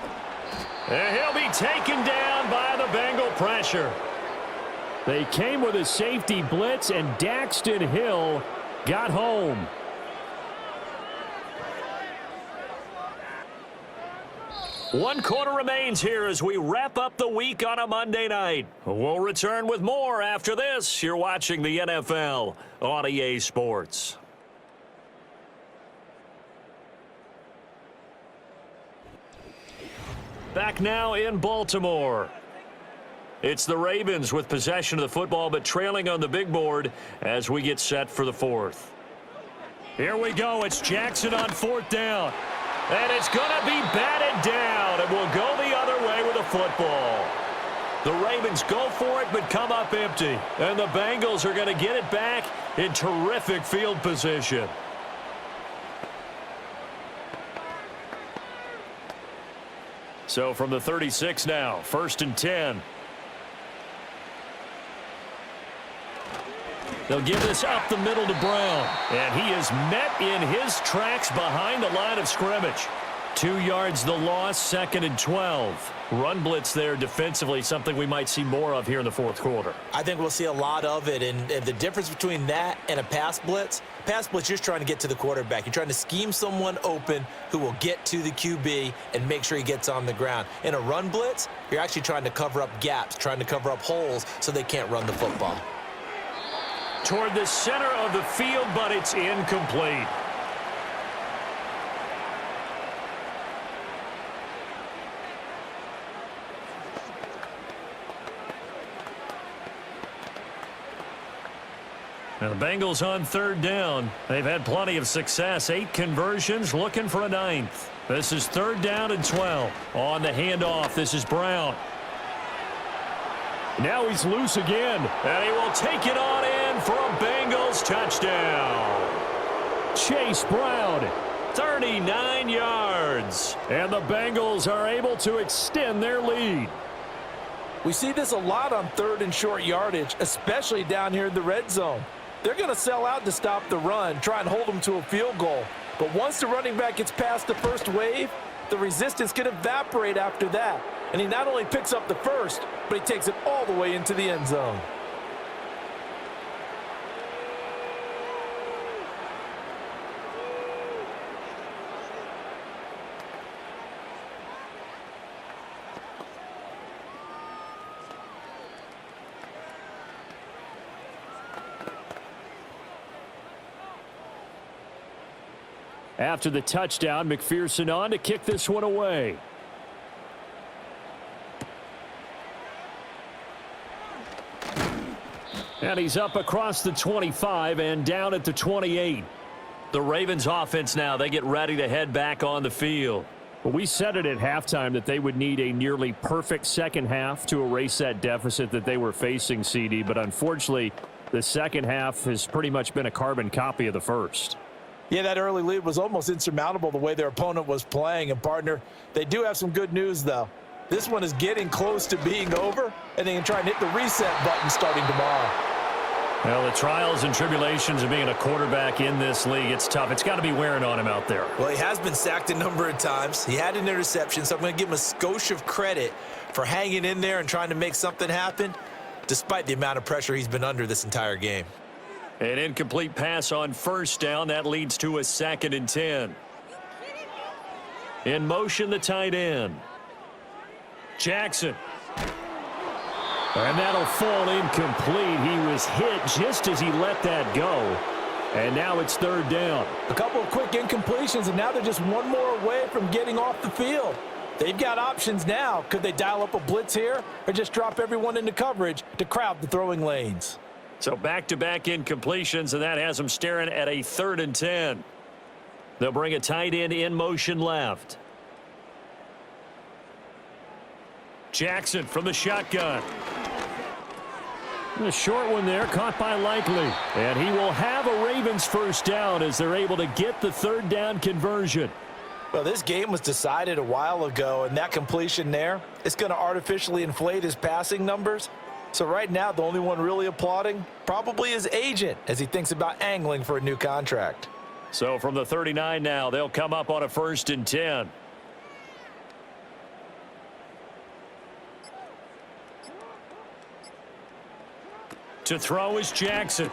And he'll be taken down by the Bengal pressure. They came with a safety blitz, and Daxton Hill got home. One quarter remains here as we wrap up the week on a Monday night. We'll return with more after this. You're watching the NFL on EA Sports. Back now in Baltimore. It's the Ravens with possession of the football, but trailing on the big board as we get set for the fourth. Here we go. It's Jackson on 4th down. And it's going to be batted down, and we'll go the other way with the football. The Ravens go for it, but come up empty. And the Bengals are going to get it back in terrific field position. So from the 36 now, 1st and 10. They'll give this up the middle to Brown. And he is met in his tracks behind the line of scrimmage. 2 yards the loss, 2nd and 12. Run blitz there defensively, something we might see more of here in the fourth quarter. I think we'll see a lot of it, and the difference between that and a pass blitz, you're just trying to get to the quarterback. You're trying to scheme someone open who will get to the QB and make sure he gets on the ground. In a run blitz, you're actually trying to cover up gaps, trying to cover up holes so they can't run the football. Toward the center of the field, but it's incomplete. Now the Bengals on 3rd down. They've had plenty of success. 8 conversions, looking for a 9th. This is 3rd down and 12. On the handoff, this is Brown. Now he's loose again, and he will take it on in for a Bengals touchdown. Chase Brown, 39 yards. And the Bengals are able to extend their lead. We see this a lot on 3rd and short yardage, especially down here in the red zone. They're going to sell out to stop the run, try and hold them to a field goal. But once the running back gets past the first wave, the resistance can evaporate after that. And he not only picks up the first, but he takes it all the way into the end zone. After the touchdown, McPherson on to kick this one away. And he's up across the 25 and down at the 28. The Ravens offense now, they get ready to head back on the field. Well, we said it at halftime that they would need a nearly perfect second half to erase that deficit that they were facing, CD. But unfortunately, the second half has pretty much been a carbon copy of the first. Yeah, that early lead was almost insurmountable the way their opponent was playing. And, partner, they do have some good news, though. This one is getting close to being over, and they can try and hit the reset button starting tomorrow. Well, the trials and tribulations of being a quarterback in this league, it's tough. It's got to be wearing on him out there. Well, he has been sacked a number of times. He had an interception, so I'm going to give him a skosh of credit for hanging in there and trying to make something happen, despite the amount of pressure he's been under this entire game. An incomplete pass on 1st down. That leads to a 2nd and 10. In motion, the tight end. Jackson. And that'll fall incomplete. He was hit just as he let that go. And now it's 3rd down. A couple of quick incompletions, and now they're just one more away from getting off the field. They've got options now. Could they dial up a blitz here or just drop everyone into coverage to crowd the throwing lanes? So back-to-back incompletions, and that has them staring at a 3rd and 10. They'll bring a tight end in motion left. Jackson from the shotgun. The short one there, caught by Likely. And he will have a Ravens first down as they're able to get the third down conversion. Well, this game was decided a while ago, and that completion there is going to artificially inflate his passing numbers. So right now, the only one really applauding probably his agent as he thinks about angling for a new contract. So from the 39 now, they'll come up on a 1st and 10. To throw is Jackson.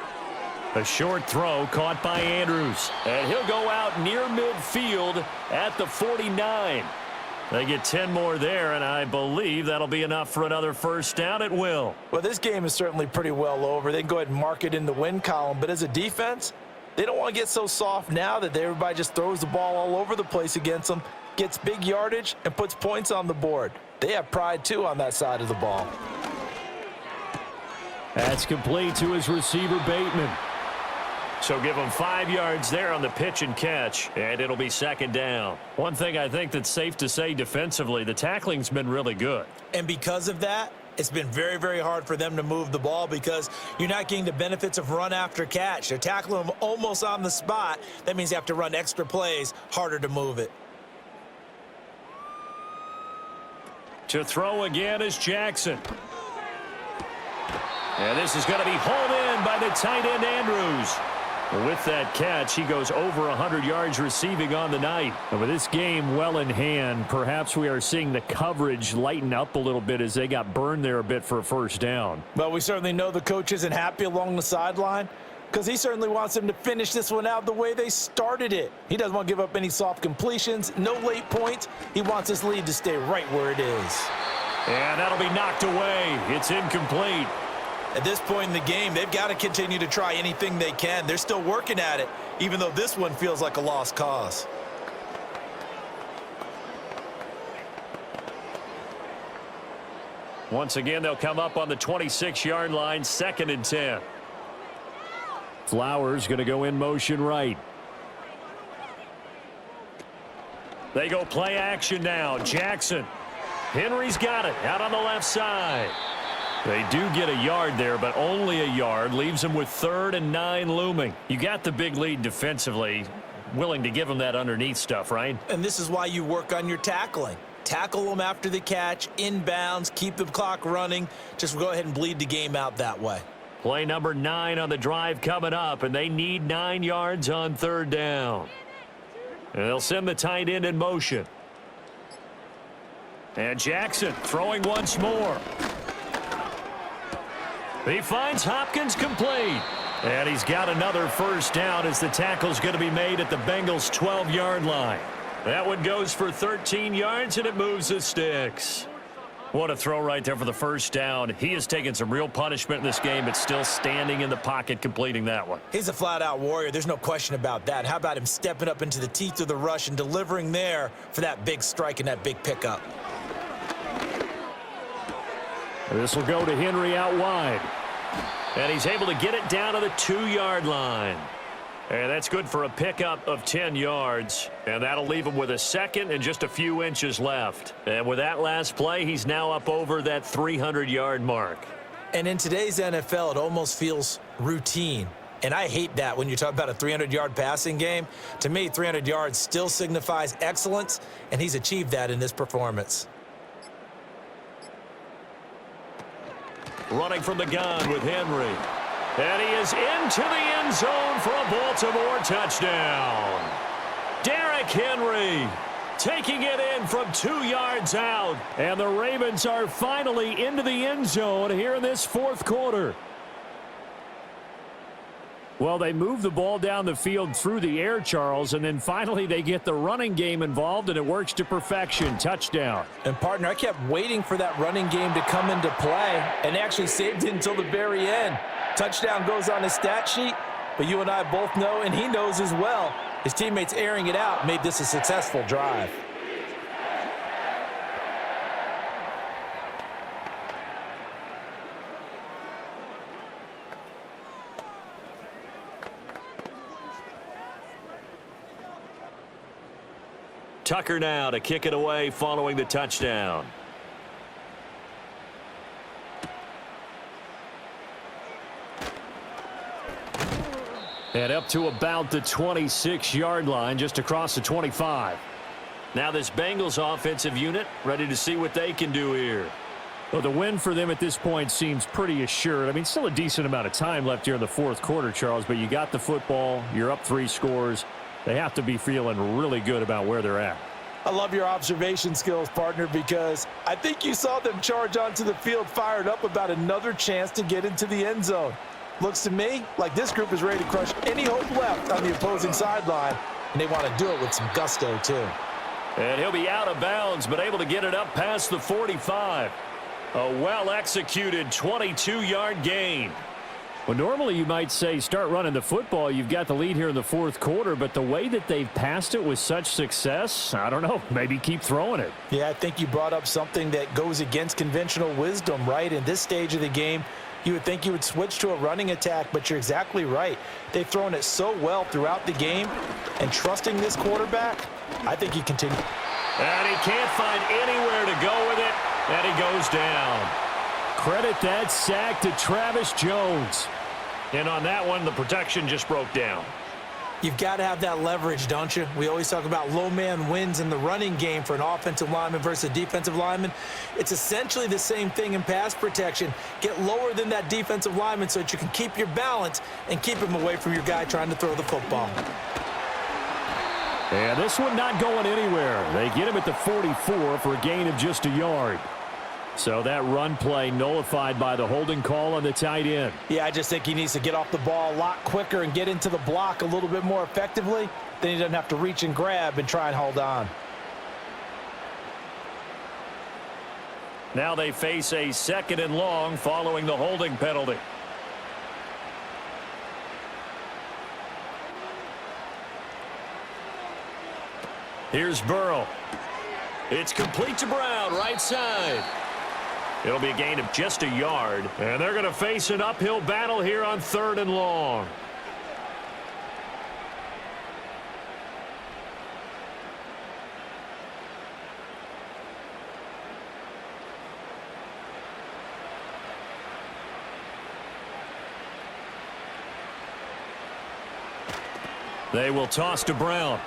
A short throw caught by Andrews. And he'll go out near midfield at the 49. They get 10 more there, and I believe that'll be enough for another first down at will. Well, this game is certainly pretty well over. They can go ahead and mark it in the win column. But as a defense, they don't want to get so soft now that everybody just throws the ball all over the place against them, gets big yardage, and puts points on the board. They have pride, too, on that side of the ball. That's complete to his receiver, Bateman. So give him 5 yards there on the pitch and catch, and it'll be 2nd down. One thing I think that's safe to say defensively, the tackling's been really good. And because of that, it's been very, very hard for them to move the ball because you're not getting the benefits of run after catch. They're tackling them almost on the spot. That means you have to run extra plays, harder to move it. To throw again is Jackson. And this is going to be hauled in by the tight end, Andrews. With that catch, he goes over 100 yards receiving on the night. And with this game well in hand, perhaps we are seeing the coverage lighten up a little bit as they got burned there a bit for a first down. Well, we certainly know the coach isn't happy along the sideline because he certainly wants them to finish this one out the way they started it. He doesn't want to give up any soft completions, no late points. He wants his lead to stay right where it is. And that'll be knocked away. It's incomplete. At this point in the game, they've got to continue to try anything they can. They're still working at it, even though this one feels like a lost cause. Once again, they'll come up on the 26-yard line, 2nd and 10. Flowers going to go in motion right. They go play action now. Jackson. Henry's got it out on the left side. They do get a yard there, but only a yard. Leaves them with 3rd and 9 looming. You got the big lead defensively. Willing to give them that underneath stuff, right? And this is why you work on your tackling. Tackle them after the catch, inbounds, keep the clock running. Just go ahead and bleed the game out that way. Play number 9 on the drive coming up, and they need 9 yards on 3rd down. And they'll send the tight end in motion. And Jackson throwing once more. He finds Hopkins complete. And he's got another first down as the tackle's going to be made at the Bengals' 12-yard line. That one goes for 13 yards, and it moves the sticks. What a throw right there for the first down. He has taken some real punishment in this game, but still standing in the pocket completing that one. He's a flat-out warrior. There's no question about that. How about him stepping up into the teeth of the rush and delivering there for that big strike and that big pickup? This will go to Henry out wide. And he's able to get it down to the 2-yard line. And that's good for a pickup of 10 yards. And that'll leave him with a 2nd and just a few inches left. And with that last play, he's now up over that 300-yard mark. And in today's NFL, it almost feels routine. And I hate that when you talk about a 300-yard passing game. To me, 300 yards still signifies excellence, and he's achieved that in this performance. Running from the gun with Henry. And he is into the end zone for a Baltimore touchdown. Derrick Henry taking it in from 2 yards out. And the Ravens are finally into the end zone here in this 4th quarter. Well, they move the ball down the field through the air, Charles, and then finally they get the running game involved, and it works to perfection. Touchdown. And, partner, I kept waiting for that running game to come into play and actually saved it until the very end. Touchdown goes on his stat sheet, but you and I both know, and he knows as well, his teammates airing it out made this a successful drive. Tucker now to kick it away following the touchdown. And up to about the 26-yard line, just across the 25. Now this Bengals offensive unit ready to see what they can do here. Well, the win for them at this point seems pretty assured. I mean, still a decent amount of time left here in the fourth quarter, Charles, but you got the football. You're up 3 scores. They have to be feeling really good about where they're at. I love your observation skills, partner, because I think you saw them charge onto the field fired up about another chance to get into the end zone. Looks to me like this group is ready to crush any hope left on the opposing sideline, and they want to do it with some gusto, too. And he'll be out of bounds, but able to get it up past the 45. A well-executed 22-yard gain. Well, normally you might say start running the football. You've got the lead here in the fourth quarter, but the way that they've passed it with such success, I don't know, maybe keep throwing it. Yeah, I think you brought up something that goes against conventional wisdom, right? In this stage of the game, you would think you would switch to a running attack, but you're exactly right. They've thrown it so well throughout the game, and trusting this quarterback, I think he continues. And he can't find anywhere to go with it, and he goes down. Credit that sack to Travis Jones. And on that one, the protection just broke down. You've got to have that leverage, don't you? We always talk about low man wins in the running game for an offensive lineman versus a defensive lineman. It's essentially the same thing in pass protection. Get lower than that defensive lineman so that you can keep your balance and keep him away from your guy trying to throw the football. And this one not going anywhere. They get him at the 44 for a gain of just a yard. So that run play nullified by the holding call on the tight end. Yeah, I just think he needs to get off the ball a lot quicker and get into the block a little bit more effectively. Then he doesn't have to reach and grab and try and hold on. Now they face a 2nd and long following the holding penalty. Here's Burrow. It's complete to Brown, right side. It'll be a gain of just a yard, and they're going to face an uphill battle here on 3rd and long. They will toss to Brown.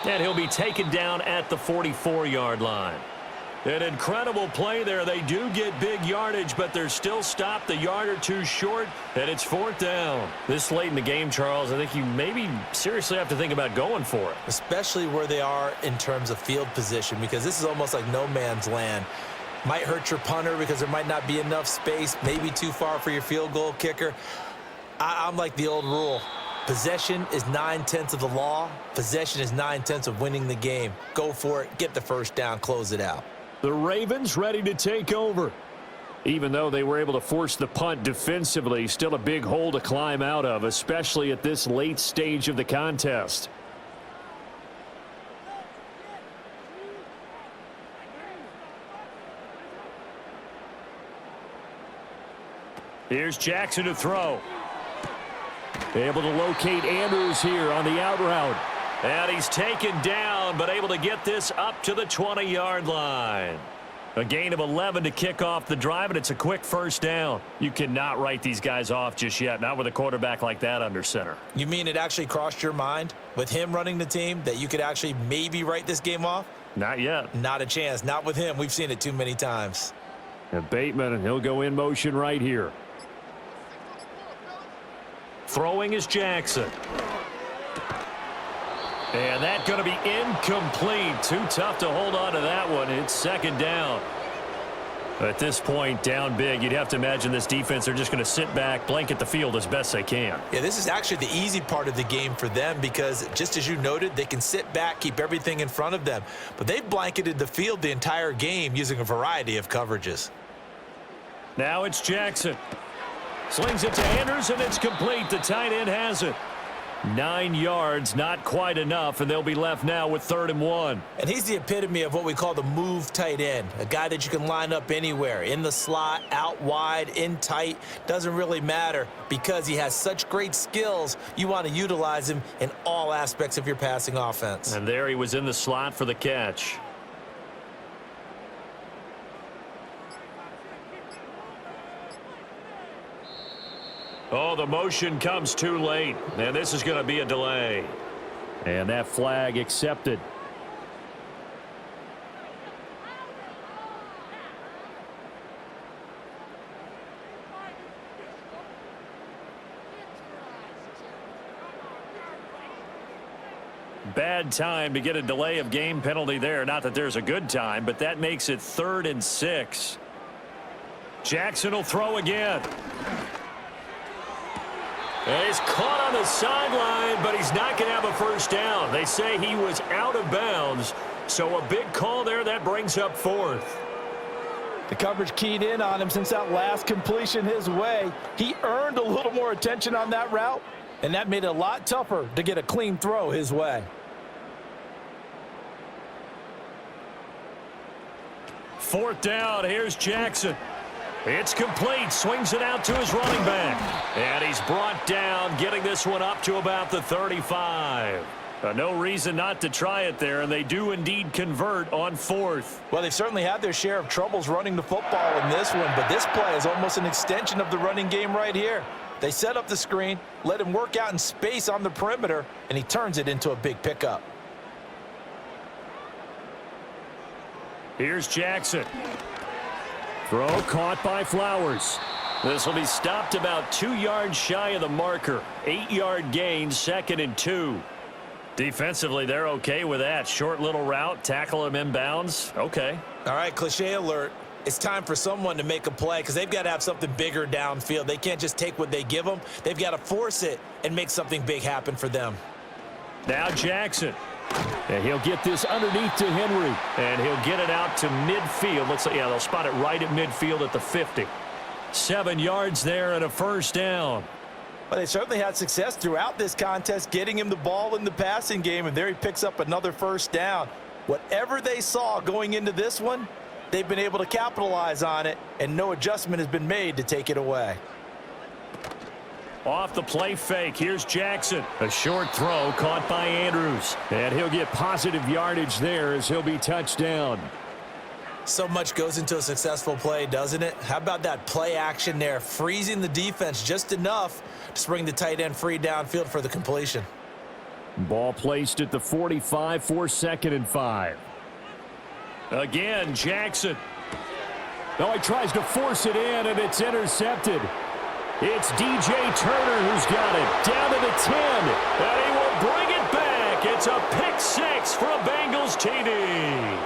And he'll be taken down at the 44-yard line. An incredible play there. They do get big yardage, but they're still stopped a yard or two short, and it's 4th down. This late in the game, Charles, I think you maybe seriously have to think about going for it. Especially where they are in terms of field position, because this is almost like no man's land. Might hurt your punter because there might not be enough space, maybe too far for your field goal kicker. I'm like the old rule. Possession is 9/10 of the law. Possession is 9/10 of winning the game. Go for it. Get the first down. Close it out. The Ravens ready to take over. Even though they were able to force the punt defensively, still a big hole to climb out of, especially at this late stage of the contest. Here's Jackson to throw. Able to locate Andrews here on the out route. And he's taken down, but able to get this up to the 20-yard line. A gain of 11 to kick off the drive, and it's a quick first down. You cannot write these guys off just yet, not with a quarterback like that under center. You mean it actually crossed your mind with him running the team that you could actually maybe write this game off? Not yet. Not a chance. Not with him. We've seen it too many times. And Bateman, and he'll go in motion right here. Throwing is Jackson. And that's going to be incomplete. Too tough to hold on to that one. It's 2nd down. At this point, down big, you'd have to imagine this defense are just going to sit back, blanket the field as best they can. Yeah, this is actually the easy part of the game for them because, just as you noted, they can sit back, keep everything in front of them. But they've blanketed the field the entire game using a variety of coverages. Now it's Jackson. Slings it to Andrews, and it's complete. The tight end has it. 9 yards, not quite enough, and they'll be left now with 3rd and 1. And he's the epitome of what we call the move tight end, a guy that you can line up anywhere, in the slot, out wide, in tight, doesn't really matter because he has such great skills. You want to utilize him in all aspects of your passing offense. And there he was in the slot for the catch. Oh, the motion comes too late, and this is going to be a delay. And that flag accepted. Bad time to get a delay of game penalty there. Not that there's a good time, but that makes it 3rd and 6. Jackson will throw again. And he's caught on the sideline, but he's not going to have a first down. They say he was out of bounds, so a big call there. That brings up 4th. The coverage keyed in on him since that last completion his way. He earned a little more attention on that route, and that made it a lot tougher to get a clean throw his way. 4th down. Here's Jackson. It's complete. Swings it out to his running back. And he's brought down, getting this one up to about the 35. No reason not to try it there, and they do indeed convert on 4th. Well, they've certainly had their share of troubles running the football in this one, but this play is almost an extension of the running game right here. They set up the screen, let him work out in space on the perimeter, and he turns it into a big pickup. Here's Jackson. Throw caught by Flowers. This will be stopped about 2 yards shy of the marker. 8-yard gain, 2nd and 2. Defensively, they're okay with that. Short little route, tackle him inbounds. Okay. All right, cliche alert. It's time for someone to make a play because they've got to have something bigger downfield. They can't just take what they give them. They've got to force it and make something big happen for them. Now Jackson. And he'll get this underneath to Henry. And he'll get it out to midfield. Looks like, yeah, they'll spot it right at midfield at the 50. 7 yards there and a first down. Well, they certainly had success throughout this contest getting him the ball in the passing game, and there he picks up another first down. Whatever they saw going into this one, they've been able to capitalize on it, and no adjustment has been made to take it away. Off the play fake, here's Jackson. A short throw caught by Andrews. And he'll get positive yardage there as he'll be touched down. So much goes into a successful play, doesn't it? How about that play action there, freezing the defense just enough to bring the tight end free downfield for the completion. Ball placed at the 45 for 2nd and 5. Again, Jackson. Now he tries to force it in, and it's intercepted. It's DJ Turner who's got it. Down to the 10. And he will bring it back. It's a pick 6 for a Bengals TD.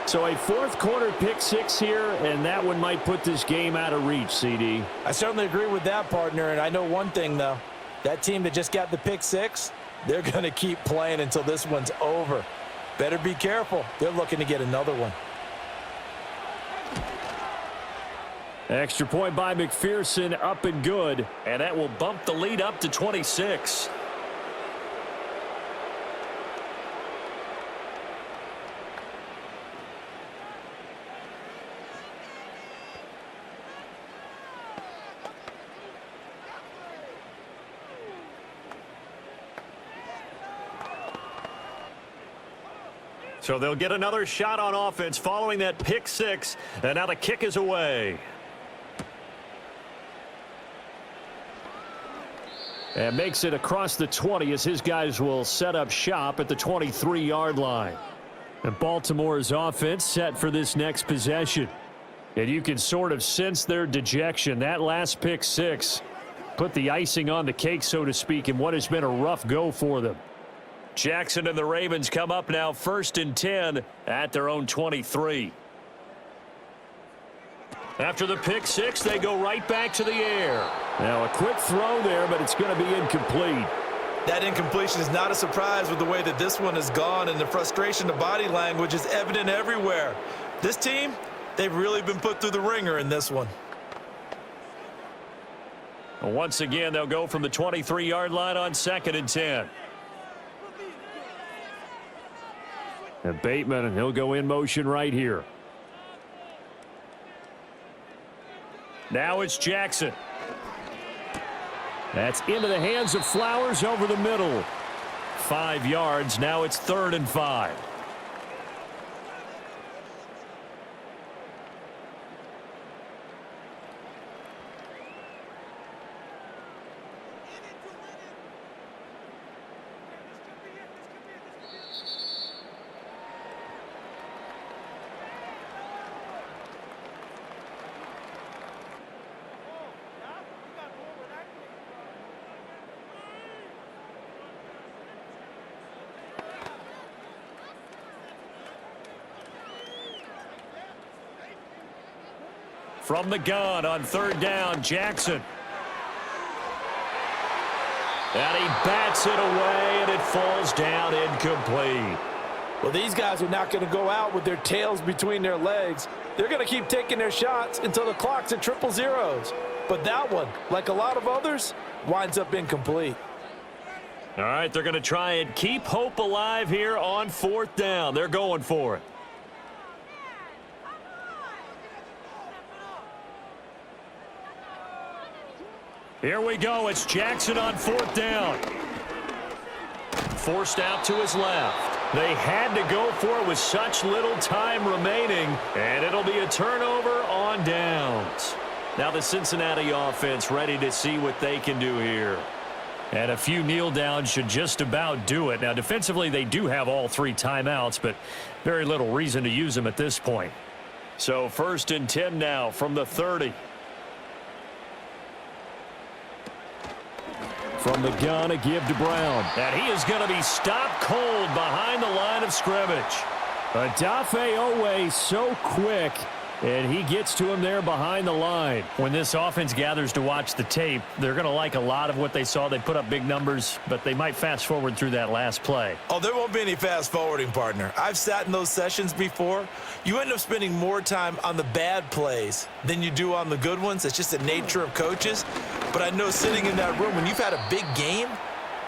So a 4th quarter pick 6 here, and that one might put this game out of reach, CD. I certainly agree with that, partner, and I know one thing, though. That team that just got the pick 6, they're going to keep playing until this one's over. Better be careful. They're looking to get another one. Extra point by McPherson, up and good. And that will bump the lead up to 26. So they'll get another shot on offense following that pick 6. And now the kick is away. And makes it across the 20 as his guys will set up shop at the 23-yard line. And Baltimore's offense set for this next possession. And you can sort of sense their dejection. That last pick 6 put the icing on the cake, so to speak, in what has been a rough go for them. Jackson and the Ravens come up now 1st and 10 at their own 23. After the pick 6, they go right back to the air. Now a quick throw there, but it's going to be incomplete. That incompletion is not a surprise with the way that this one has gone, and the frustration of body language is evident everywhere. This team, they've really been put through the ringer in this one. Once again, they'll go from the 23-yard line on 2nd and 10. And Bateman, and he'll go in motion right here. Now it's Jackson. That's into the hands of Flowers over the middle. 5 yards. Now it's 3rd and 5. From the gun on third down, Jackson. And he bats it away, and it falls down incomplete. Well, these guys are not going to go out with their tails between their legs. They're going to keep taking their shots until the clock's at 000. But that one, like a lot of others, winds up incomplete. All right, they're going to try and keep hope alive here on fourth down. They're going for it. Here we go. It's Jackson on fourth down. Forced out to his left. They had to go for it with such little time remaining, and it'll be a turnover on downs. Now the Cincinnati offense ready to see what they can do here. And a few kneel downs should just about do it. Now defensively they do have all 3 timeouts, but very little reason to use them at this point. So 1st and 10 now from the 30. From the gun, a give to Brown. And he is going to be stopped cold behind the line of scrimmage. Odafe Owe so quick, and he gets to him there behind the line. When this offense gathers to watch the tape, they're going to like a lot of what they saw. They put up big numbers, but they might fast forward through that last play. Oh, there won't be any fast forwarding, partner. I've sat in those sessions before. You end up spending more time on the bad plays than you do on the good ones. It's just the nature of coaches. But I know sitting in that room, when you've had a big game,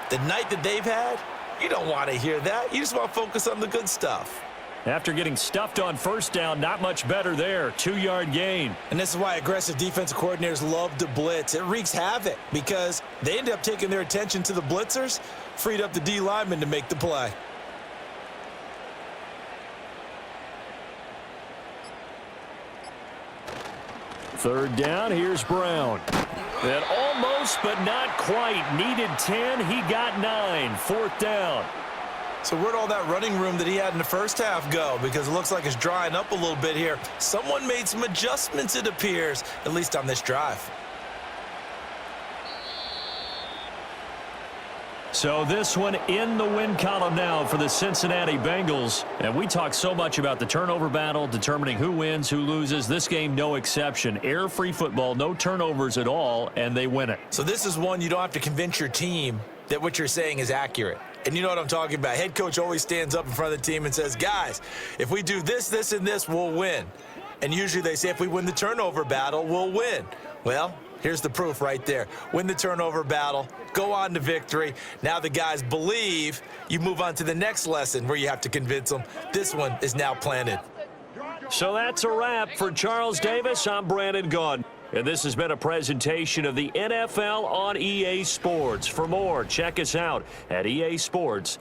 the night that they've had, you don't want to hear that. You just want to focus on the good stuff. After getting stuffed on first down, not much better there. 2-yard gain. And this is why aggressive defensive coordinators love to blitz. It wreaks havoc because they end up taking their attention to the blitzers, freed up the D lineman to make the play. Third down, here's Brown. And almost, but not quite. Needed 10, he got 9. Fourth down. So where'd all that running room that he had in the first half go? Because it looks like it's drying up a little bit here. Someone made some adjustments, it appears, at least on this drive. So this one in the win column now for the Cincinnati Bengals. And we talk so much about the turnover battle, determining who wins, who loses. This game, no exception. Error-free football, no turnovers at all, and they win it. So this is one you don't have to convince your team that what you're saying is accurate. And you know what I'm talking about. Head coach always stands up in front of the team and says, guys, if we do this, this, and this, we'll win. And usually they say if we win the turnover battle, we'll win. Well, here's the proof right there. Win the turnover battle, go on to victory. Now the guys believe. You move on to the next lesson where you have to convince them. This one is now planted. So that's a wrap for Charles Davis. I'm Brandon Gaudin. And this has been a presentation of the NFL on EA Sports. For more, check us out at EA Sports.